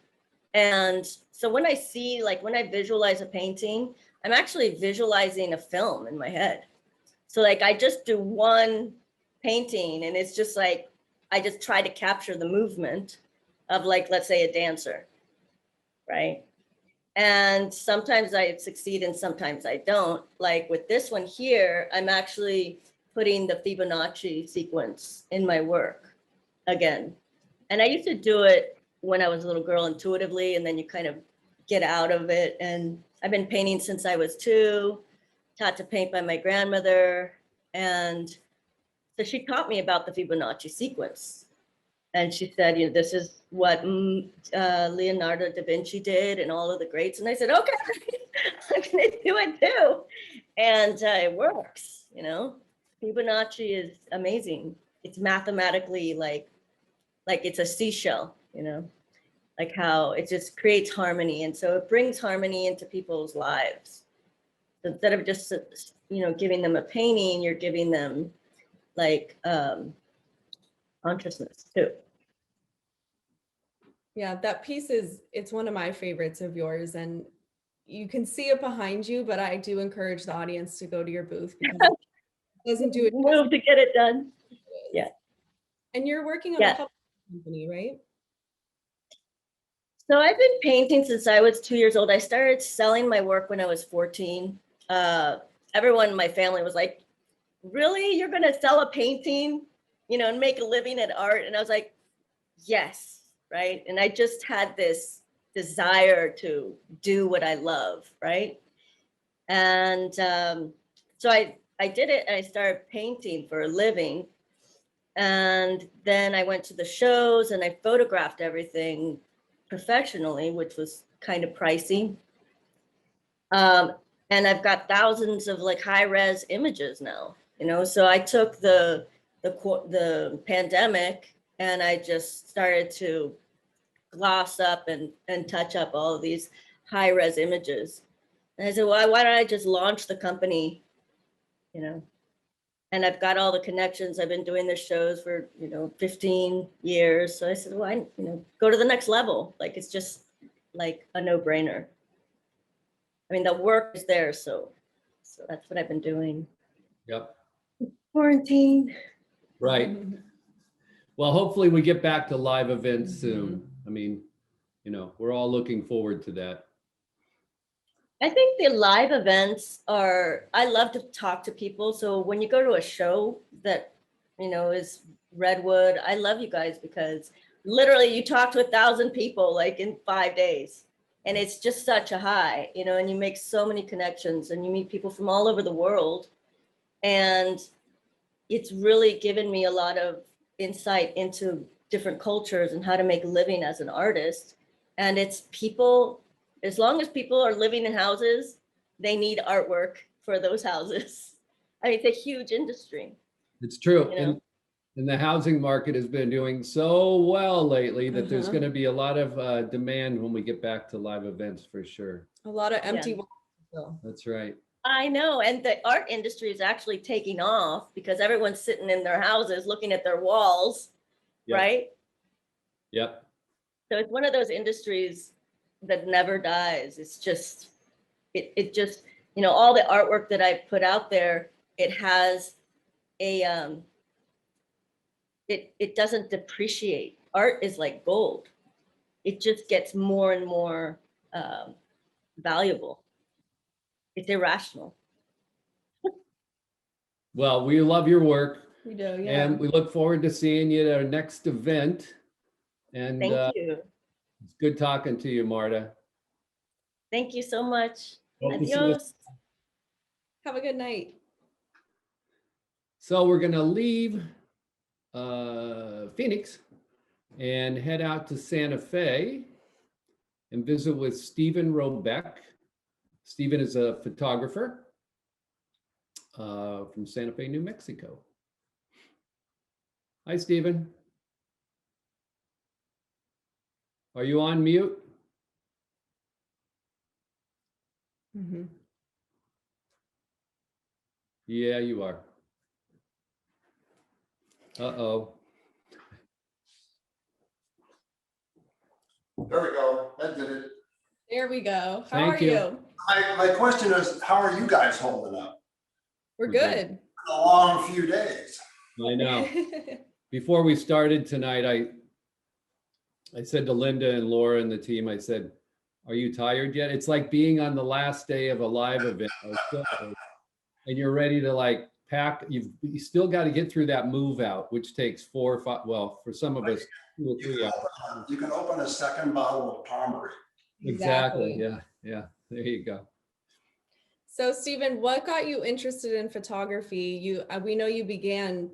And so when I see, like, when I visualize a painting, I'm actually visualizing a film in my head. So like, I just do one painting and it's just like, I just try to capture the movement of, like, let's say a dancer, right? And sometimes I succeed and sometimes I don't. Like with this one here, I'm actually putting the Fibonacci sequence in my work again. And I used to do it when I was a little girl intuitively, and then you kind of get out of it. And I've been painting since I was 2, taught to paint by my grandmother. And so she taught me about the Fibonacci sequence. And she said, you know, this is what Leonardo da Vinci did and all of the greats. And I said, okay, I'm gonna do it too. And it works, you know. Fibonacci is amazing. It's mathematically like it's a seashell, you know, like how it just creates harmony. And so it brings harmony into people's lives. So instead of just, you know, giving them a painting, you're giving them like consciousness too. Yeah, that piece it's one of my favorites of yours, and you can see it behind you, but I do encourage the audience to go to your booth because it doesn't do it Move to get it done. Yeah. And you're working on a publishing company, right? So I've been painting since I was 2 years old. I started selling my work when I was 14. Everyone in my family was like, really? You're going to sell a painting, you know, and make a living at art? And I was like, yes, right? And I just had this desire to do what I love, right? And so I did it and I started painting for a living. And then I went to the shows and I photographed everything professionally, which was kind of pricey. And I've got thousands of like high res images now, you know. So I took the pandemic and I just started to gloss up and touch up all of these high res images. And I said, well, why don't I just launch the company, you know? And I've got all the connections. I've been doing the shows for, you know, 15 years. So I said, well, you know, go to the next level. Like, it's just like a no brainer. I mean, the work is there. So that's what I've been doing. Yep. Quarantine. Right. Well, hopefully we get back to live events soon. I mean, you know, we're all looking forward to that. I think the live events I love to talk to people. So when you go to a show that, you know, is Redwood, I love you guys because literally you talk to 1,000 people like in 5 days. And it's just such a high, you know, and you make so many connections and you meet people from all over the world. And it's really given me a lot of insight into different cultures and how to make a living as an artist. And it's people, as long as people are living in houses, they need artwork for those houses. I mean, it's a huge industry. It's true. You know? And the housing market has been doing so well lately that there's going to be a lot of demand when we get back to live events for sure. A lot of empty walls still. That's right. I know. And the art industry is actually taking off because everyone's sitting in their houses looking at their walls, right? Yep. So it's one of those industries that never dies. It's just, it just, you know, all the artwork that I put out there, it has a, it doesn't depreciate. Art is like gold. It just gets more and more valuable. It's irrational. Well, we love your work. We do, yeah. And we look forward to seeing you at our next event. And Thank you. It's good talking to you, Marta. Thank you so much. Hope to see you. Adios. Have a good night. So we're going to leave Phoenix and head out to Santa Fe and visit with Stephen Robeck. Stephen is a photographer from Santa Fe, New Mexico. Hi, Stephen. Are you on mute? Yeah, you are. Uh-oh. There we go. That did it. There we go. How Thank are you. you? My question is, how are you guys holding up? We're We're good. good. Been a long few days. I know. Before we started tonight, I said to Linda and Laura and the team, I said, are you tired yet? It's like being on the last day of a live event or so, and you're ready to like pack. You still got to get through that move out, which takes 4 or 5, well, for some of us, 2 or 3 hours. You can open a second bottle of Palmery. Exactly. Yeah. Yeah. There you go. So Stephen, what got you interested in photography? We know you began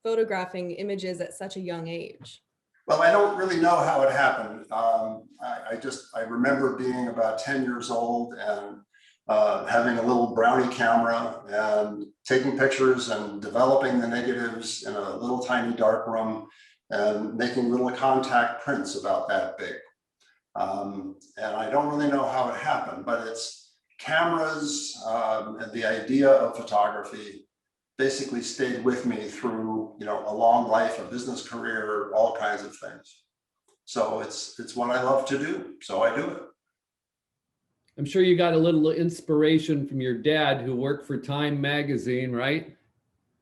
photographing images at such a young age. Well, I don't really know how it happened. I remember being about 10 years old and having a little brownie camera and taking pictures and developing the negatives in a little tiny dark room and making little contact prints about that big. And I don't really know how it happened, but it's cameras and the idea of photography basically stayed with me through, a long life, a business career, all kinds of things. So it's what I love to do. So I do it. I'm sure you got a little inspiration from your dad who worked for Time magazine, right?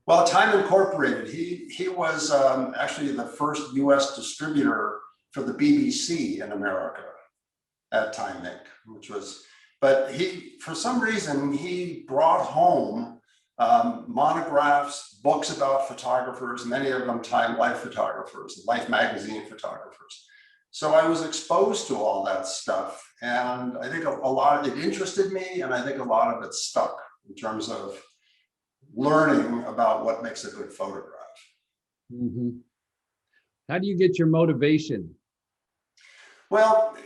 Well, Time Incorporated, he was actually the first US distributor for the BBC in America at Time Inc., but for some reason, he brought home monographs, books about photographers, many of them Time Life photographers, Life magazine photographers. So I was exposed to all that stuff. And I think a lot of it interested me, and I think a lot of it stuck in terms of learning about what makes a good photograph. Mm-hmm. How do you get your motivation? Well,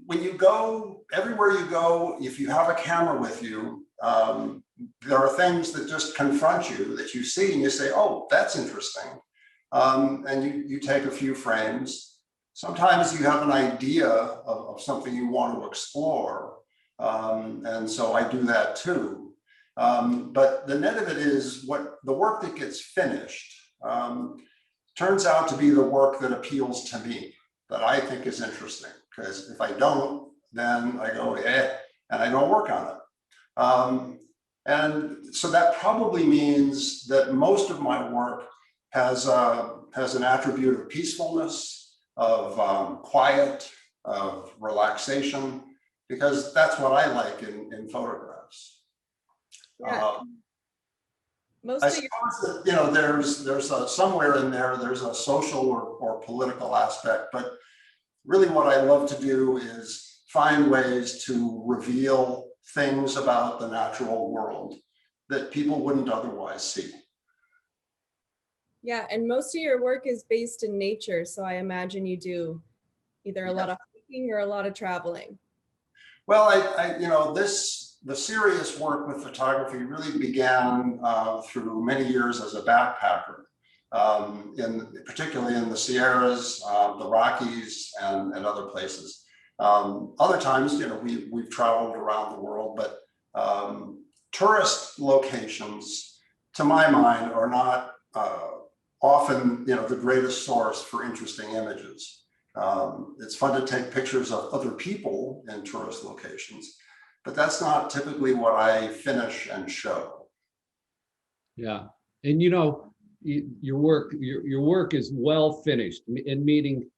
when you go, everywhere you go, if you have a camera with you, there are things that just confront you that you see and you say, oh, that's interesting. And you take a few frames. Sometimes you have an idea of something you want to explore. And so I do that too. But the net of it is the work that gets finished turns out to be the work that appeals to me, that I think is interesting. Because if I don't, then I go, and I don't work on it. And so that probably means that most of my work has an attribute of peacefulness, of quiet, of relaxation, because that's what I like in photographs. Yeah. I suppose that, there's somewhere in there's a social or political aspect, but really what I love to do is find ways to reveal things about the natural world that people wouldn't otherwise see. Yeah, and most of your work is based in nature, so I imagine you do either a lot of hiking or a lot of traveling. Well, the serious work with photography really began through many years as a backpacker, particularly in the Sierras, the Rockies, and other places. Other times, we've traveled around the world, but tourist locations, to my mind, are not often, the greatest source for interesting images. It's fun to take pictures of other people in tourist locations, but that's not typically what I finish and show. Yeah, and your work is well finished, in meaning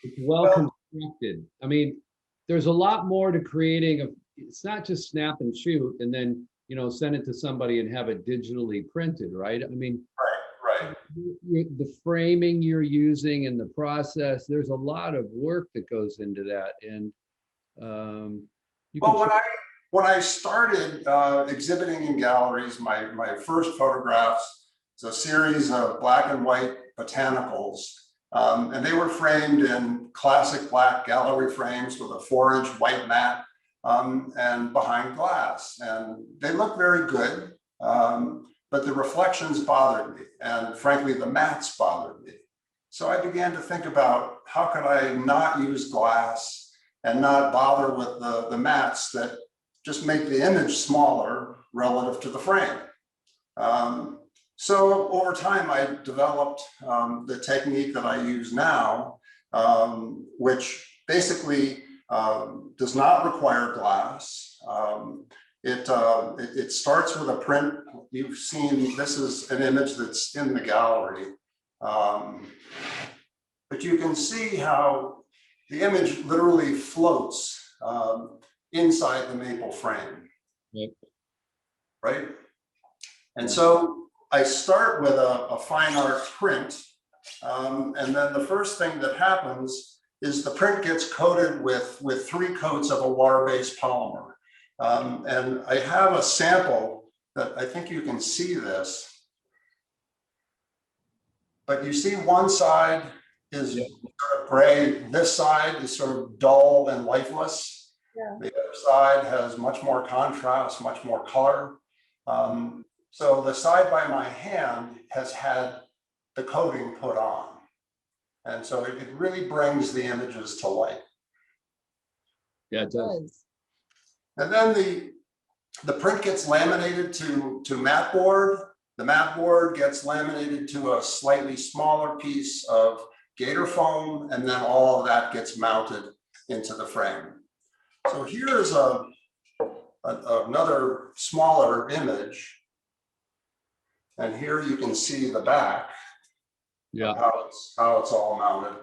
it's well constructed. I mean, there's a lot more to creating. It's not just snap and shoot and then send it to somebody and have it digitally printed, right? I mean, right. The framing you're using and the process, there's a lot of work that goes into that. And when I started exhibiting in galleries, my first photographs was a series of black and white botanicals, and they were framed in classic black gallery frames with a 4-inch white mat and behind glass, and they looked very good. But the reflections bothered me, and frankly, the mats bothered me. So I began to think about how could I not use glass and not bother with the mats that just make the image smaller relative to the frame. So over time, I developed the technique that I use now, which basically does not require glass. It starts with a print. You've seen, this is an image that's in the gallery. But you can see how the image literally floats inside the maple frame. Yep. Right? And so I start with a fine art print. And then the first thing that happens is the print gets coated with 3 coats of a water-based polymer. And I have a sample that I think you can see this. But you see one side is sort of gray. This side is sort of dull and lifeless. Yeah. The other side has much more contrast, much more color. So the side by my hand has had the coating put on. And so it really brings the images to light. Yeah, it does. And then the print gets laminated to mat board. The mat board gets laminated to a slightly smaller piece of gator foam, and then all of that gets mounted into the frame. So here's another smaller image. And here you can see the back, how it's all mounted.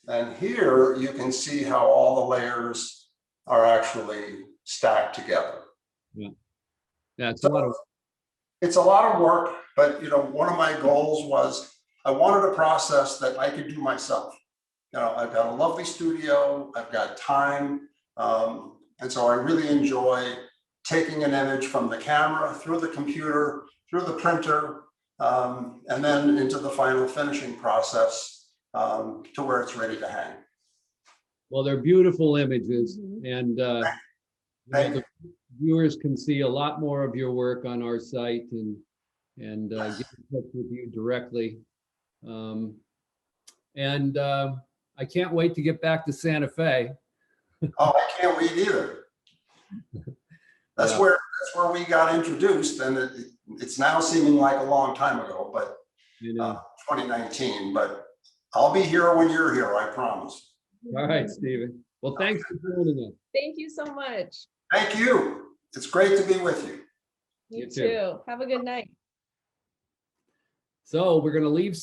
And here you can see how all the layers are actually stacked together. Yeah, it's so it's a lot of work, but one of my goals was I wanted a process that I could do myself. I've got a lovely studio, I've got time, and so I really enjoy taking an image from the camera through the computer, through the printer, and then into the final finishing process to where it's ready to hang. Well, they're beautiful images, and the viewers can see a lot more of your work on our site and get in touch with you directly. I can't wait to get back to Santa Fe. Oh, I can't wait either. That's where we got introduced, and it's now seeming like a long time ago, but 2019. But I'll be here when you're here, I promise. All right, Stephen. Well, thanks for joining us. Thank you so much. Thank you. It's great to be with you. You too. Have a good night. So we're going to leave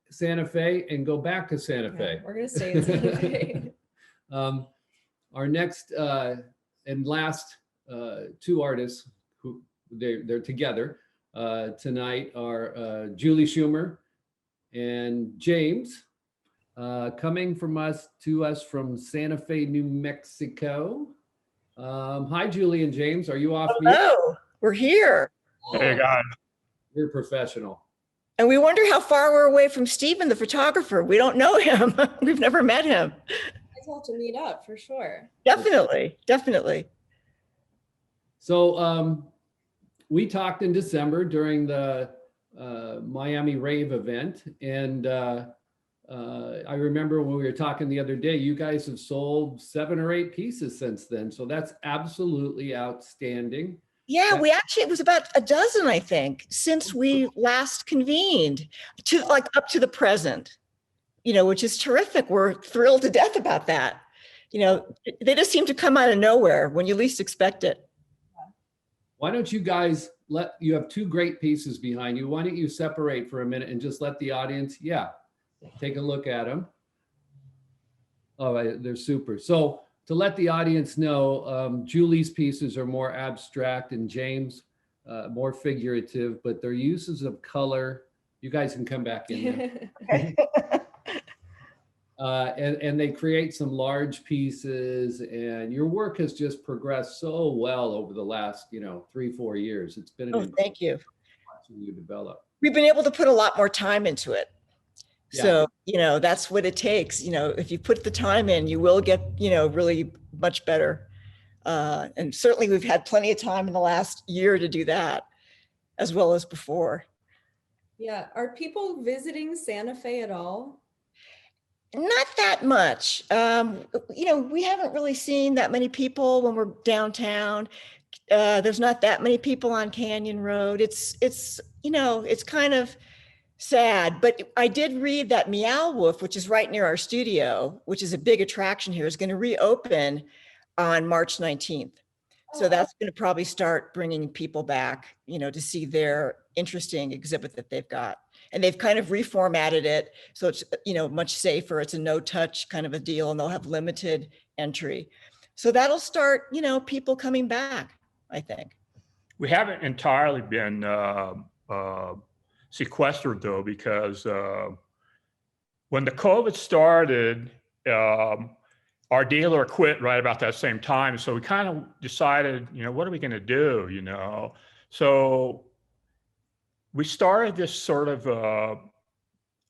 Santa Fe and go back to Santa Fe. We're going to stay in Santa Fe. Our next and last 2 artists who they're together tonight are Julie Schumer and James, coming to us from Santa Fe, New Mexico. Hi, Julie and James. Are you off mute? Hello, we're here. Hey, guys. You're professional. And we wonder how far we're away from Stephen, the photographer. We don't know him. We've never met him. You guys have to meet up for sure. Definitely, definitely. So we talked in December during the Miami RAVE event. And I remember when we were talking the other day, you guys have sold 7 or 8 pieces since then. So that's absolutely outstanding. Yeah, we actually, it was about a dozen, I think, since we last convened to up to the present, which is terrific. We're thrilled to death about that. They just seem to come out of nowhere when you least expect it. Why don't you guys you have 2 great pieces behind you. Why don't you separate for a minute and just let the audience, take a look at them. Oh, they're super. So to let the audience know, Julie's pieces are more abstract and James more figurative, but their uses of color, you guys can come back in there. And they create some large pieces, and your work has just progressed so well over the last 3-4 years. It's been thank you. Watching you develop. We've been able to put a lot more time into it. Yeah. So, that's what it takes. If you put the time in, you will get, really much better. And certainly we've had plenty of time in the last year to do that, as well as before. Yeah. Are people visiting Santa Fe at all? Not that much. We haven't really seen that many people when we're downtown. There's not that many people on Canyon Road. It's kind of sad. But I did read that Meow Wolf, which is right near our studio, which is a big attraction here, is going to reopen on March 19th. So that's going to probably start bringing people back, you know, to see their interesting exhibit that they've got. And they've kind of reformatted it so it's, you know, much safer. It's a no touch kind of a deal, and they'll have limited entry. So that'll start, you know, people coming back, I think. We haven't entirely been sequestered though, because when the COVID started, our dealer quit right about that same time. So we kind of decided, you know, what are we going to do, you know? So we started this sort of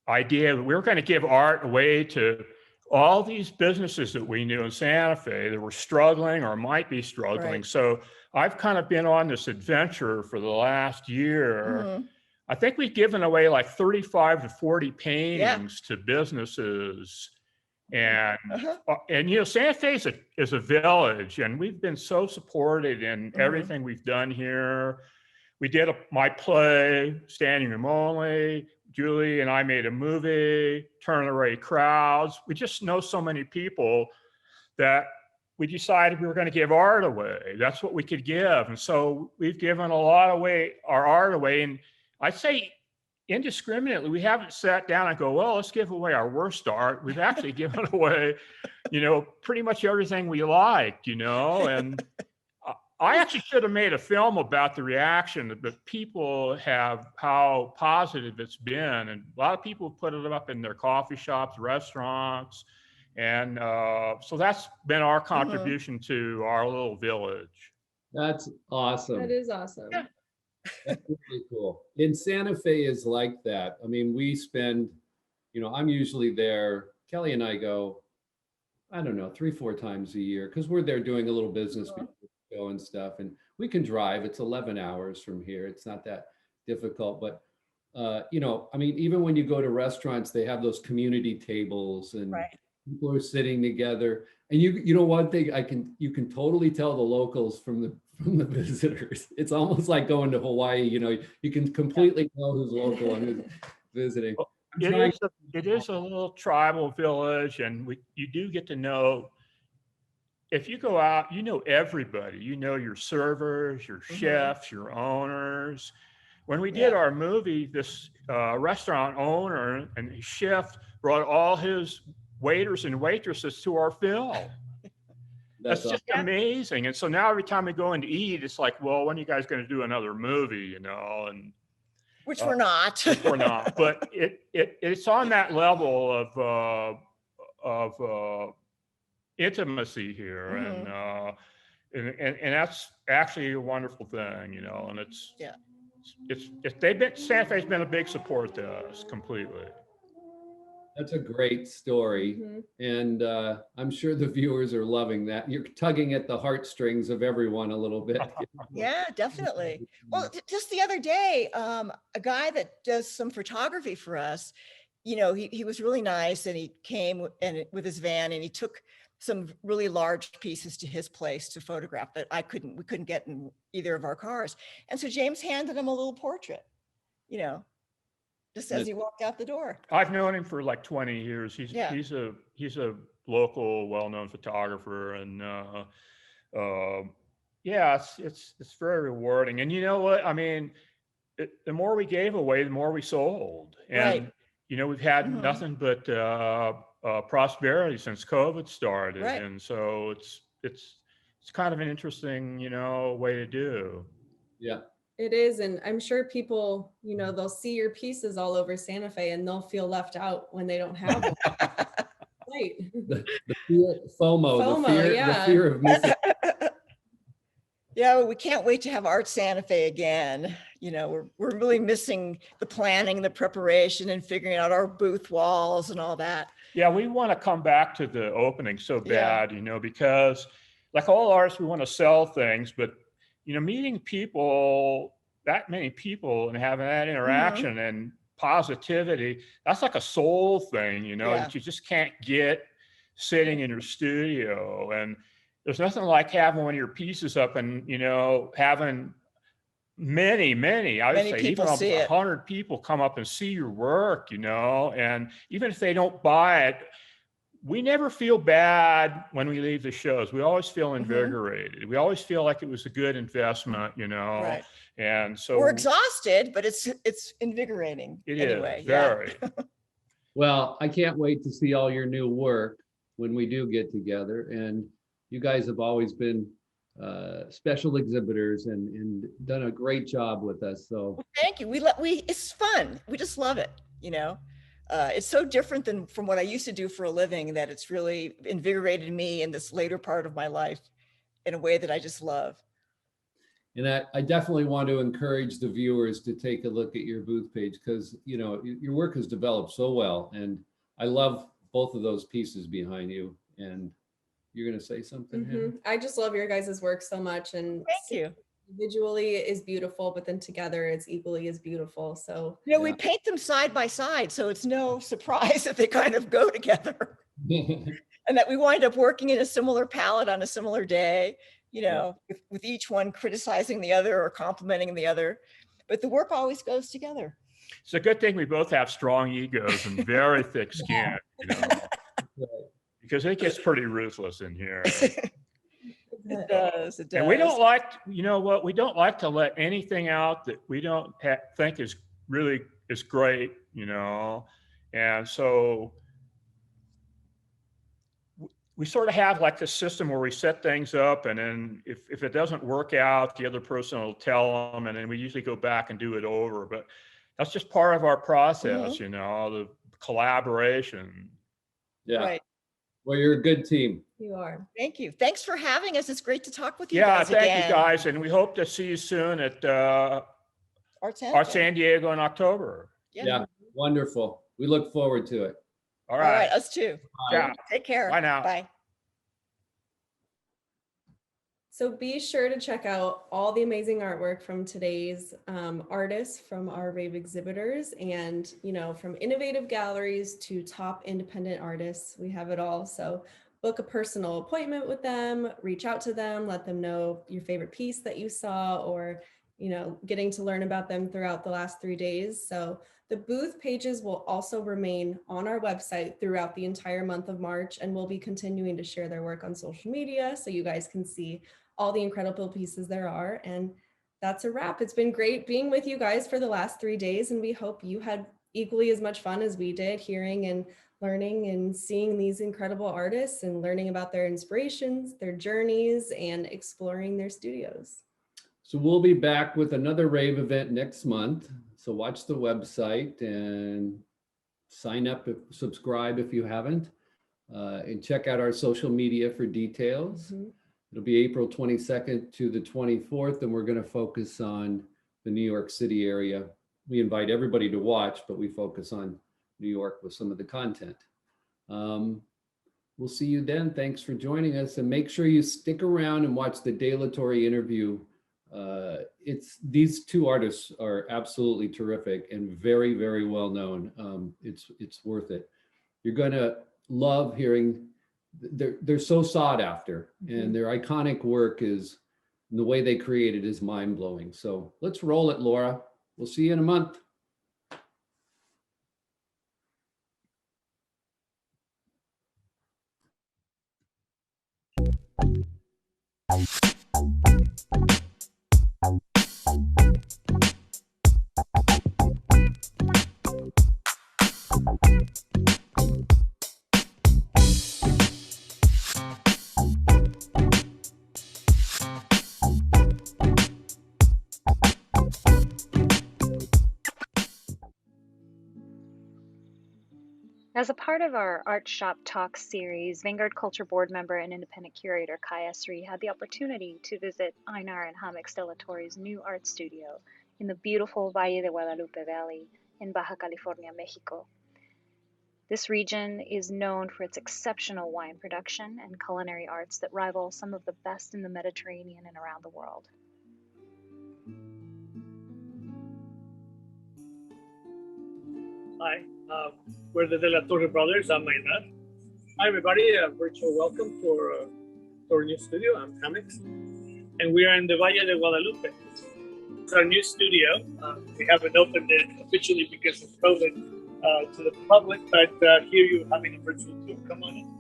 idea that we were going to give art away to all these businesses that we knew in Santa Fe that were struggling or might be struggling. Right. So I've kind of been on this adventure for the last year. Mhm. I think we've given away like 35 to 40 paintings to businesses. And, and you know, Santa Fe is a village, and we've been so supported in everything we've done here. We did my play, Standing Room Only. Julie and I made a movie, Turn Away Crowds. We just know so many people that we decided we were going to give art away. That's what we could give. And so we've given a lot away, our art away. And I'd say indiscriminately, we haven't sat down and go, well, let's give away our worst art. We've actually given away, you know, pretty much everything we liked, you know. And I actually should have made a film about the reaction that people have, how positive it's been. And a lot of people put it up in their coffee shops, restaurants. And so that's been our contribution to our little village. That's awesome. That is awesome. Yeah. That's really cool. And Santa Fe is like that. I mean, we spend, you know, I'm usually there. Kelly and I go, I don't know, 3-4 times a year, because we're there doing a little business show and stuff. And we can drive. It's 11 hours from here. It's not that difficult. But, you know, I mean, even when you go to restaurants, they have those community tables and people are sitting together. And you know, one thing you can totally tell the locals from the visitors. It's almost like going to Hawaii. You know, you can completely tell who's local and who's visiting. It is a little tribal village, and you do get to know. If you go out, you know everybody. You know your servers, your chefs, your owners. When we did our movie, this restaurant owner and his chef brought all his waiters and waitresses to our film. That's just amazing. And so now every time we go in to eat, it's like, well, when are you guys going to do another movie, you know? And which we're not. We're not. But it's on that level of intimacy here, and that's actually a wonderful thing, you know. And Santa Fe's been a big support to us completely. That's a great story. And I'm sure the viewers are loving that. You're tugging at the heartstrings of everyone a little bit. Yeah, definitely. Well, just the other day, a guy that does some photography for us, you know, he was really nice, and he came with his van, and he took some really large pieces to his place to photograph that we couldn't get in either of our cars. And so James handed him a little portrait, you know, just as he walked out the door. I've known him for like 20 years. He's a local, well-known photographer, and yeah, it's very rewarding. And you know what? I mean, the more we gave away, the more we sold. And you know, we've had nothing but prosperity since COVID started, and so it's kind of an interesting, you know, way to do. Yeah. It is. And I'm sure people, you know, they'll see your pieces all over Santa Fe and they'll feel left out when they don't have them. Right. The fear, FOMO, the fear of missing. Yeah, we can't wait to have Art Santa Fe again. You know, we're really missing the planning, the preparation, and figuring out our booth walls and all that. Yeah, we want to come back to the opening so bad, you know, because like all artists, we want to sell things, but you know, meeting people, that many people, and having that interaction and positivity, that's like a soul thing, you know, that you just can't get sitting in your studio. And there's nothing like having one of your pieces up and, you know, having Many, I would Many say people even see it. 100 people come up and see your work, you know, and even if they don't buy it, we never feel bad when we leave the shows. We always feel invigorated. We always feel like it was a good investment, you know. Right. And so We're exhausted, but it's invigorating it anyway. is very. Well, I can't wait to see all your new work when we do get together. And you guys have always been special exhibitors and done a great job with us. So Well, thank you. It's fun. We just love it. You know, it's so different than from what I used to do for a living that it's really invigorated me in this later part of my life in a way that I just love. and I definitely want to encourage the viewers to take a look at your booth page because, you know, your work has developed so well. And I love both of those pieces behind you. And you're going to say something? Hannah? I just love your guys' work so much. And Thank you. Individually is beautiful, but then together it's equally as beautiful. So, You know, we paint them side by side, so it's no surprise that they kind of go together and that we wind up working in a similar palette on a similar day, you know, with each one criticizing the other or complimenting the other. But the work always goes together. It's a good thing we both have strong egos and very thick skin, you know, because it gets pretty ruthless in here. It does. And we don't like, you know what, we don't like to let anything out that we don't think is really is great, you know. And so we sort of have like this system where we set things up, and then if it doesn't work out, the other person will tell them, and then we usually go back and do it over. But that's just part of our process, you know, the collaboration. Yeah. Right. Well, you're a good team. you are. Thank you. Thanks for having us. It's great to talk with you Yeah, guys thank again. you guys, and we hope to see you soon at Art San Diego in October. Yeah, wonderful. We look forward to it. All All right. right, us too. Yeah. Take care. Bye now. Bye. So be sure to check out all the amazing artwork from today's artists from our RAVE exhibitors, and, you know, from innovative galleries to top independent artists, we have it all. So book a personal appointment with them, reach out to them, let them know your favorite piece that you saw, or, you know, getting to learn about them throughout the last 3 days. So the booth pages will also remain on our website throughout the entire month of March, and we'll be continuing to share their work on social media so you guys can see all the incredible pieces there are. And that's a wrap. It's been great being with you guys for the last 3 days, and we hope you had equally as much fun as we did hearing and learning and seeing these incredible artists and learning about their inspirations, their journeys, and exploring their studios. So we'll be back with another RAVE event next month. So watch the website and sign up, subscribe if you haven't, and check out our social media for details. It'll be April 22nd to the 24th, and we're going to focus on the New York City area. We invite everybody to watch, but we focus on New York with some of the content. We'll see you then. Thanks for joining us, and make sure you stick around and watch the De La Torre interview. These two artists are absolutely terrific and very, very well known. It's worth it. You're going to love hearing. They're so sought after, and their iconic work is, the way they create it is mind blowing. So let's roll it, Laura. We'll see you in a month. As a part of our Art Shop Talk series, Vanguard Culture Board member and independent curator Kai Esri had the opportunity to visit Einar and Hamix de la Torre's new art studio in the beautiful Valle de Guadalupe Valley in Baja California, Mexico. This region is known for its exceptional wine production and culinary arts that rival some of the best in the Mediterranean and around the world. Hi, we're the De La Torre brothers. I'm Einar. Hi, everybody. A virtual welcome to our new studio. I'm Hamix, and we are in the Valle de Guadalupe. our new studio. We haven't opened it officially because of COVID to the public, but here you're having a virtual tour. Come on in.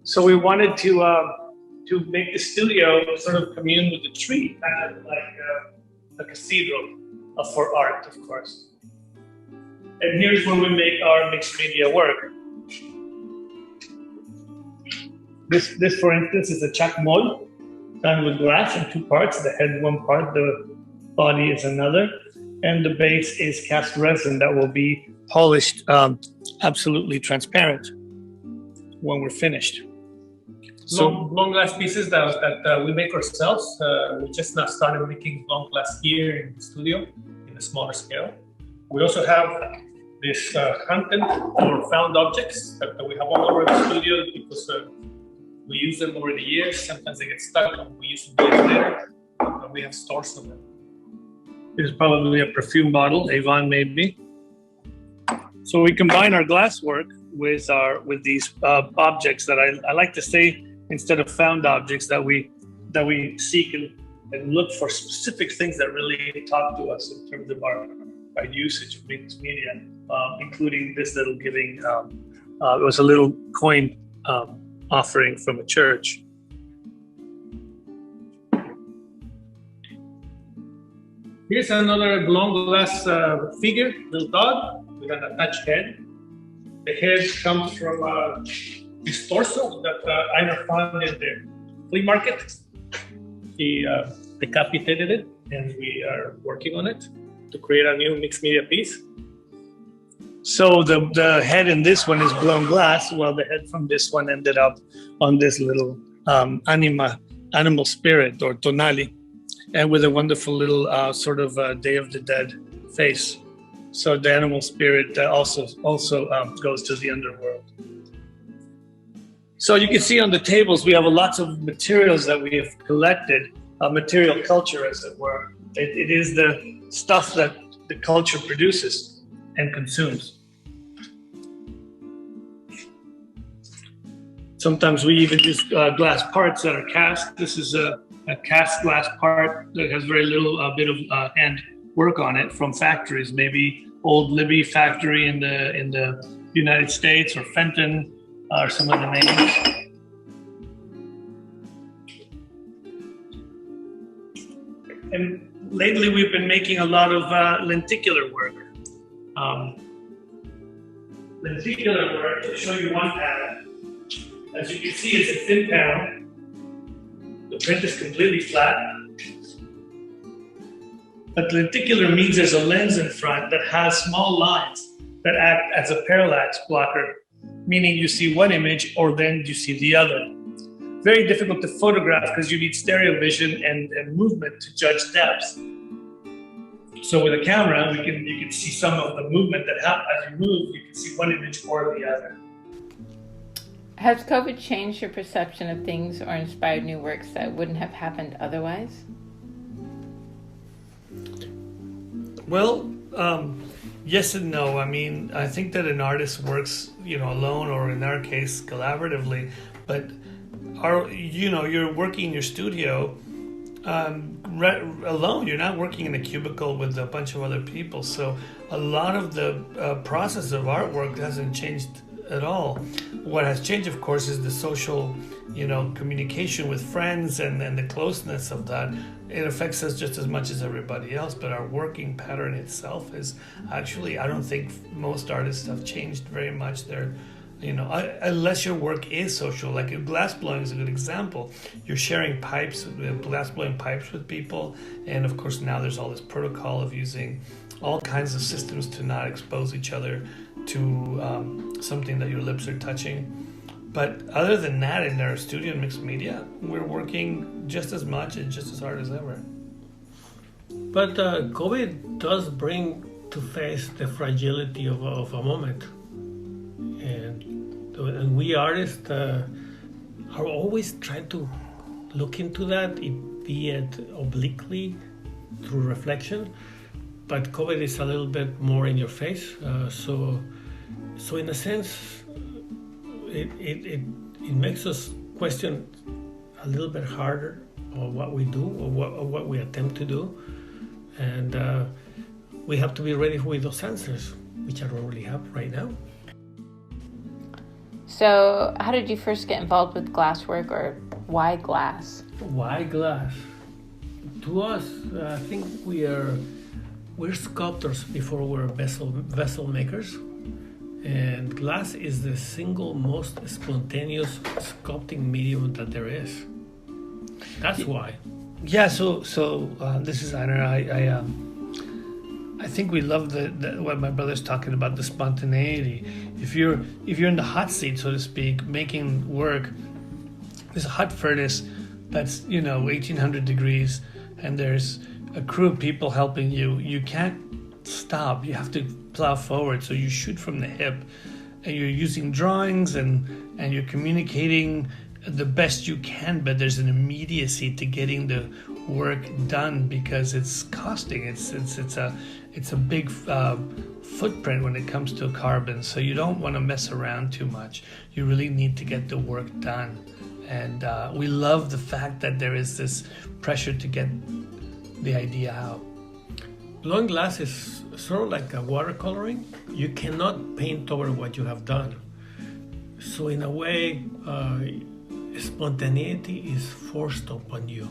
So we wanted to make the studio sort of commune with the tree, kind of like a cathedral for art, of course. And here's where we make our mixed media work. This, for instance, is a chalk mold done with glass in two parts. The head one part, the body is another, and the base is cast resin that will be polished absolutely transparent when we're finished. So long glass pieces that we make ourselves. We just now started making long glass here in the studio in a smaller scale. We also have this content or found objects that we have all over the studio because we use them over the years. Sometimes they get stuck and we use them years later, but we have stores of them. This is probably a perfume bottle, Avon maybe. So we combine our glass work with these objects that I like to say, instead of found objects, that we seek and look for specific things that really talk to us in terms of our usage of mixed media, including this little giving. It was a little coin offering from a church. Here's another long glass figure, little dog with an attached head. The head comes from his torso that Einar found in the flea market. He decapitated it, and we are working on it to create a new mixed media piece. So the head in this one is blown glass, while the head from this one ended up on this little animal spirit or tonali, and with a wonderful little sort of Day of the Dead face. So the animal spirit also goes to the underworld. So you can see on the tables, we have lots of materials that we have collected, material culture, as it were. It is the stuff that the culture produces and consumes. Sometimes we even use glass parts that are cast. This is a cast glass part that has very little bit of hand work on it from factories, maybe Old Libby factory in the United States, or Fenton are some of the names. And lately we've been making a lot of lenticular work. Lenticular work, to show you one pattern. As you can see, it's a thin panel. The print is completely flat. But lenticular means there's a lens in front that has small lines that act as a parallax blocker, meaning you see one image or then you see the other. Very difficult to photograph because you need stereo vision and movement to judge depth. So with a camera, you can see some of the movement that happens as you move. You can see one image or the other. Has COVID changed your perception of things or inspired new works that wouldn't have happened otherwise? Well, yes and no. I mean, I think that an artist works, alone, or in our case, collaboratively. But you're working in your studio alone. You're not working in a cubicle with a bunch of other people. So a lot of the process of artwork hasn't changed at all. What has changed, of course, is the social, communication with friends and the closeness of that. It affects us just as much as everybody else, but our working pattern itself is actually, I don't think most artists have changed very much. They're, unless your work is social, like glass blowing is a good example. You're sharing pipes, glass blowing pipes with people, and of course now there's all this protocol of using all kinds of systems to not expose each other to something that your lips are touching. But other than that, in our studio and mixed media, we're working just as much and just as hard as ever. But COVID does bring to face the fragility of a moment. And we artists are always trying to look into that, be it obliquely through reflection. But COVID is a little bit more in your face. So So in a sense, it makes us question a little bit harder on what we do or what we attempt to do. And we have to be ready with those answers, which I don't really have right now. So how did you first get involved with glasswork, or why glass? Why glass? To us, I think we're sculptors before we're vessel makers. And glass is the single most spontaneous sculpting medium that there is. That's why. Yeah. So this is Einer. I think we love what my brother's talking about, the spontaneity. If you're in the hot seat, so to speak, making work, there's a hot furnace that's 1800 degrees, and there's a crew of people helping you. You can't stop. You have to plow forward. So you shoot from the hip, and you're using drawings and you're communicating the best you can, but there's an immediacy to getting the work done because it's costing. It's a big footprint when it comes to carbon. So you don't want to mess around too much. You really need to get the work done. And we love the fact that there is this pressure to get the idea out. Blowing glass is sort of like a watercoloring. You cannot paint over what you have done. So in a way, spontaneity is forced upon you.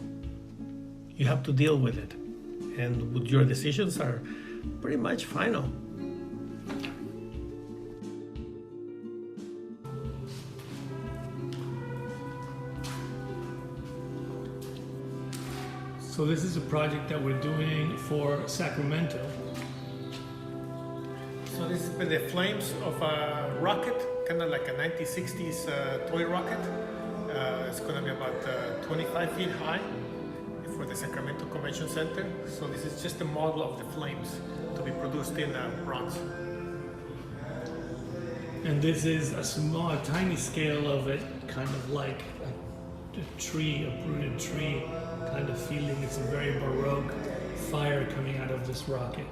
You have to deal with it. And your decisions are pretty much final. So this is a project that we're doing for Sacramento. So this has been the flames of a rocket, kind of like a 1960s toy rocket. It's going to be about 25 feet high for the Sacramento Convention Center. So this is just a model of the flames to be produced in bronze. And this is a tiny scale of it, kind of like a tree, a brooded tree kind of feeling. It's a very Baroque fire coming out of this rocket.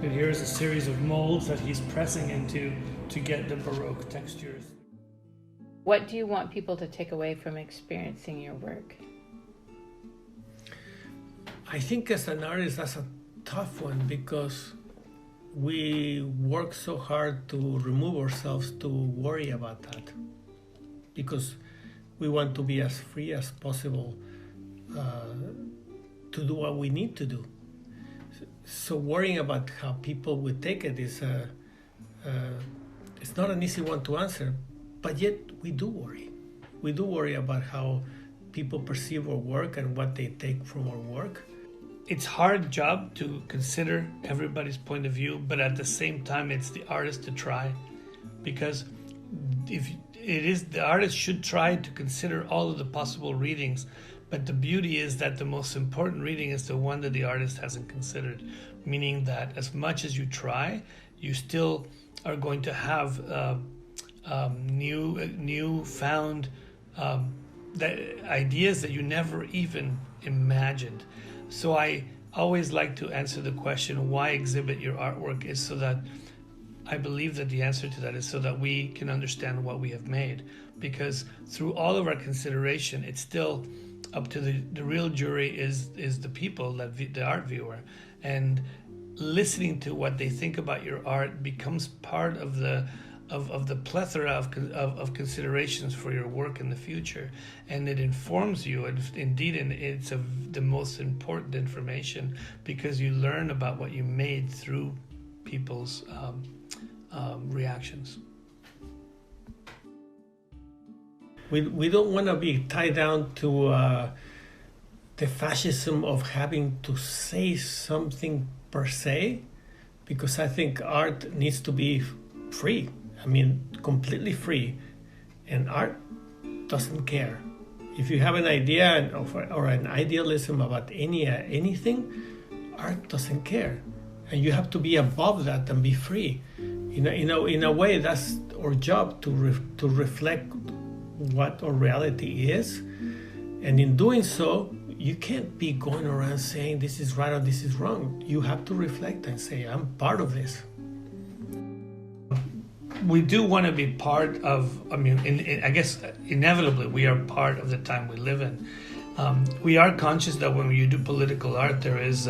And here's a series of molds that he's pressing into to get the Baroque textures. What do you want people to take away from experiencing your work? I think as an artist, that's a tough one because we work so hard to remove ourselves to worry about that, because we want to be as free as possible to do what we need to do. So worrying about how people would take it is it's not an easy one to answer, but yet we do worry. We do worry about how people perceive our work and what they take from our work. It's a hard job to consider everybody's point of view, but at the same time, it's the artist to try, because the artist should try to consider all of the possible readings. But the beauty is that the most important reading is the one that the artist hasn't considered, meaning that as much as you try, you still are going to have new-found ideas that you never even imagined. So I always like to answer the question, why exhibit your artwork, is so that I believe that the answer to that is so that we can understand what we have made. Because through all of our consideration, it's still up to the real jury is the people, the art viewer. And listening to what they think about your art becomes part of the plethora of considerations for your work in the future, and it informs you. And indeed, it's the most important information, because you learn about what you made through people's reactions. We don't want to be tied down to the fascism of having to say something per se, because I think art needs to be free. I mean, completely free. And art doesn't care. If you have an idea or an idealism about anything, art doesn't care. And you have to be above that and be free. In a way, that's our job to reflect what our reality is. And in doing so, you can't be going around saying this is right or this is wrong. You have to reflect and say, I'm part of this. we do want to be part of, I mean, I guess inevitably we are part of the time we live in. We are conscious that when you do political art, there is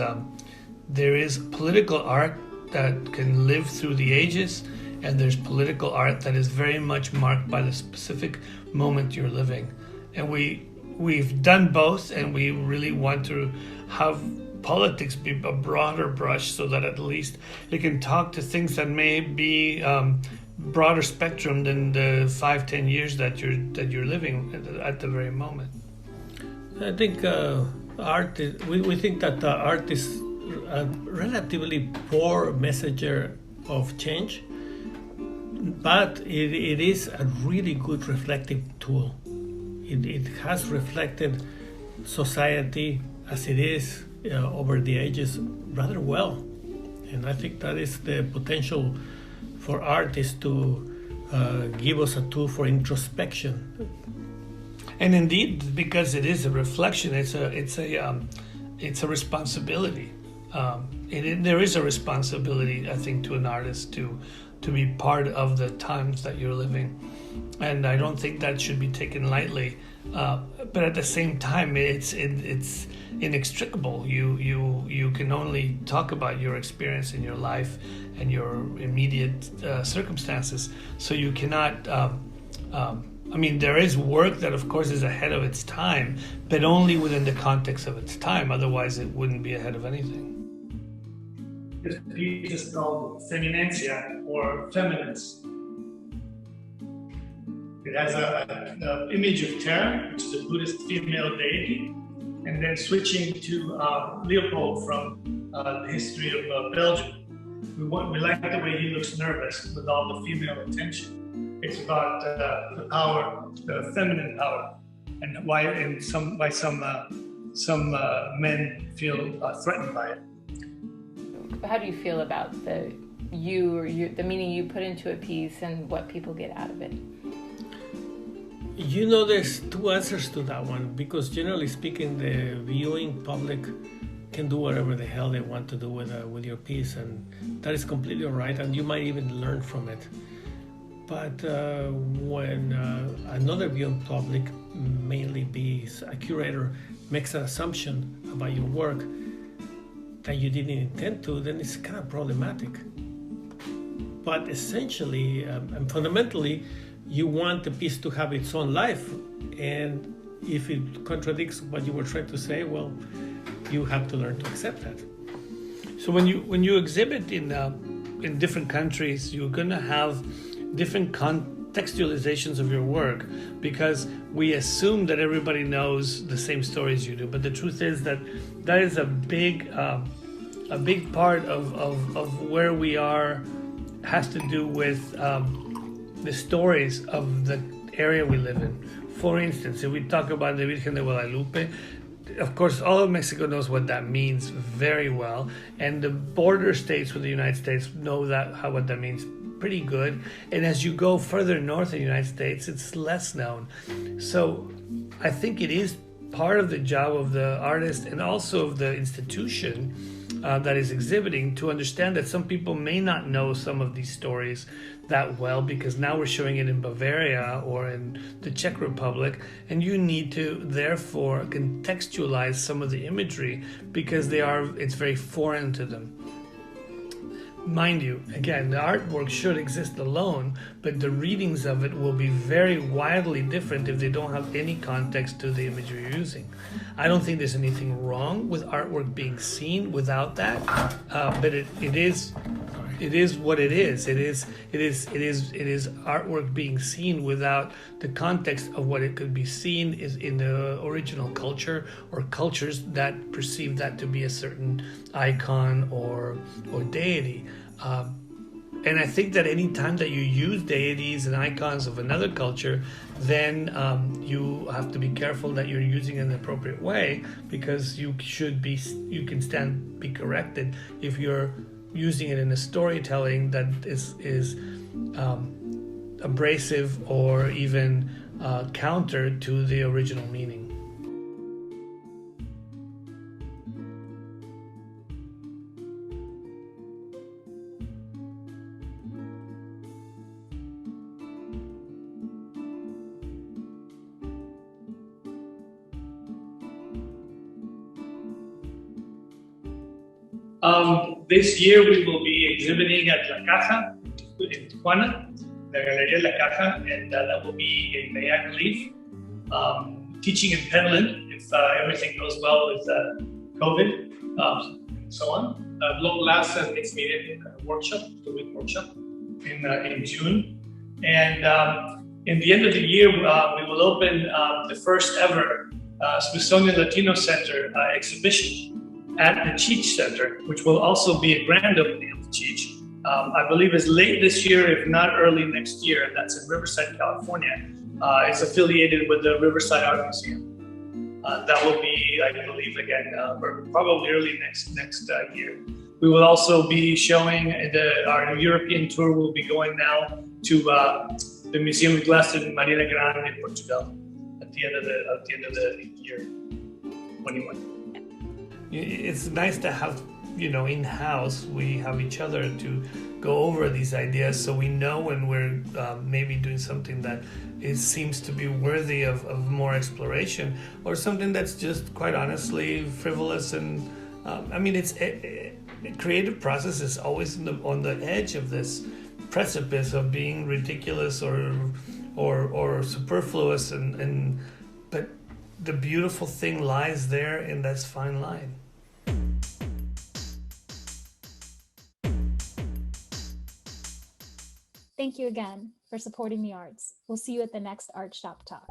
political art that can live through the ages, and there's political art that is very much marked by the specific moment you're living. And we've done both, and we really want to have politics be a broader brush so that at least it can talk to things that may be broader spectrum than the 5-10 years that you're living at the very moment. I think art is, we think that art is a relatively poor messenger of change, but it is a really good reflective tool. It has reflected society as it is over the ages rather well, and I think that is the potential for artists to give us a tool for introspection. And indeed, because it is a reflection, it's a responsibility. There is a responsibility, I think, to an artist to be part of the times that you're living, and I don't think that should be taken lightly. But at the same time, it's inextricable. You can only talk about your experience in your life and your immediate circumstances. So you cannot. I mean, there is work that, of course, is ahead of its time, but only within the context of its time. Otherwise, it wouldn't be ahead of anything. This piece is called Feminencia, or Feminines. It has an image of Terra, which is a Buddhist female deity, and then switching to Leopold from the history of Belgium. We like the way he looks nervous with all the female attention. It's about the power, the feminine power, and why some men feel threatened by it. How do you feel about the meaning you put into a piece and what people get out of it? You know, there's two answers to that one, because generally speaking, the viewing public can do whatever the hell they want to do with your piece, and that is completely all right, and you might even learn from it. But when another viewing public, mainly be a curator, makes an assumption about your work that you didn't intend to, then it's kind of problematic. But essentially and fundamentally, you want the piece to have its own life, and if it contradicts what you were trying to say, well, you have to learn to accept that. So when you exhibit in different countries, you're going to have different contextualizations of your work, because we assume that everybody knows the same stories you do. But the truth is that is a big part of where we are, has to do with the stories of the area we live in. For instance, if we talk about the Virgen de Guadalupe, of course, all of Mexico knows what that means very well, and the border states with the United States know what that means pretty good. And as you go further north in the United States, it's less known. So I think it is part of the job of the artist and also of the institution that is exhibiting to understand that some people may not know some of these stories that well, because now we're showing it in Bavaria or in the Czech Republic, and you need to therefore contextualize some of the imagery because it's very foreign to them. Mind you, again, the artwork should exist alone, but the readings of it will be very wildly different if they don't have any context to the imagery you're using. I don't think there's anything wrong with artwork being seen without that, but it is what it is. It is artwork being seen without the context of what it could be seen is in the original culture or cultures that perceive that to be a certain icon or deity. And I think that any time that you use deities and icons of another culture, then you have to be careful that you're using it in the appropriate way, because you can be corrected if you're using it in a storytelling that is abrasive or even counter to the original meaning. This year we will be exhibiting at La Caja in Tijuana, the Galeria La Caja, and that will be in May, I believe. Teaching in Penland, if everything goes well with COVID, and so on. Last Mixed Media workshop, 2-week workshop in June. And in the end of the year, we will open the first ever Smithsonian Latino Center exhibition at the Cheech Center, which will also be a grand opening of the Cheech. I believe it's late this year, if not early next year, and that's in Riverside, California. It's affiliated with the Riverside Art Museum. That will be, I believe, again, probably early next year. We will also be showing our European tour. Will be going now to the Museum of Glass in Marina Grande in Portugal at the end of the year 21. It's nice to have, in-house, we have each other to go over these ideas, so we know when we're maybe doing something that it seems to be worthy of more exploration, or something that's just, quite honestly, frivolous. And it's a creative process is always on the edge of this precipice of being ridiculous or superfluous, but the beautiful thing lies there in that fine line. Thank you again for supporting the arts. We'll see you at the next Art Shop Talk.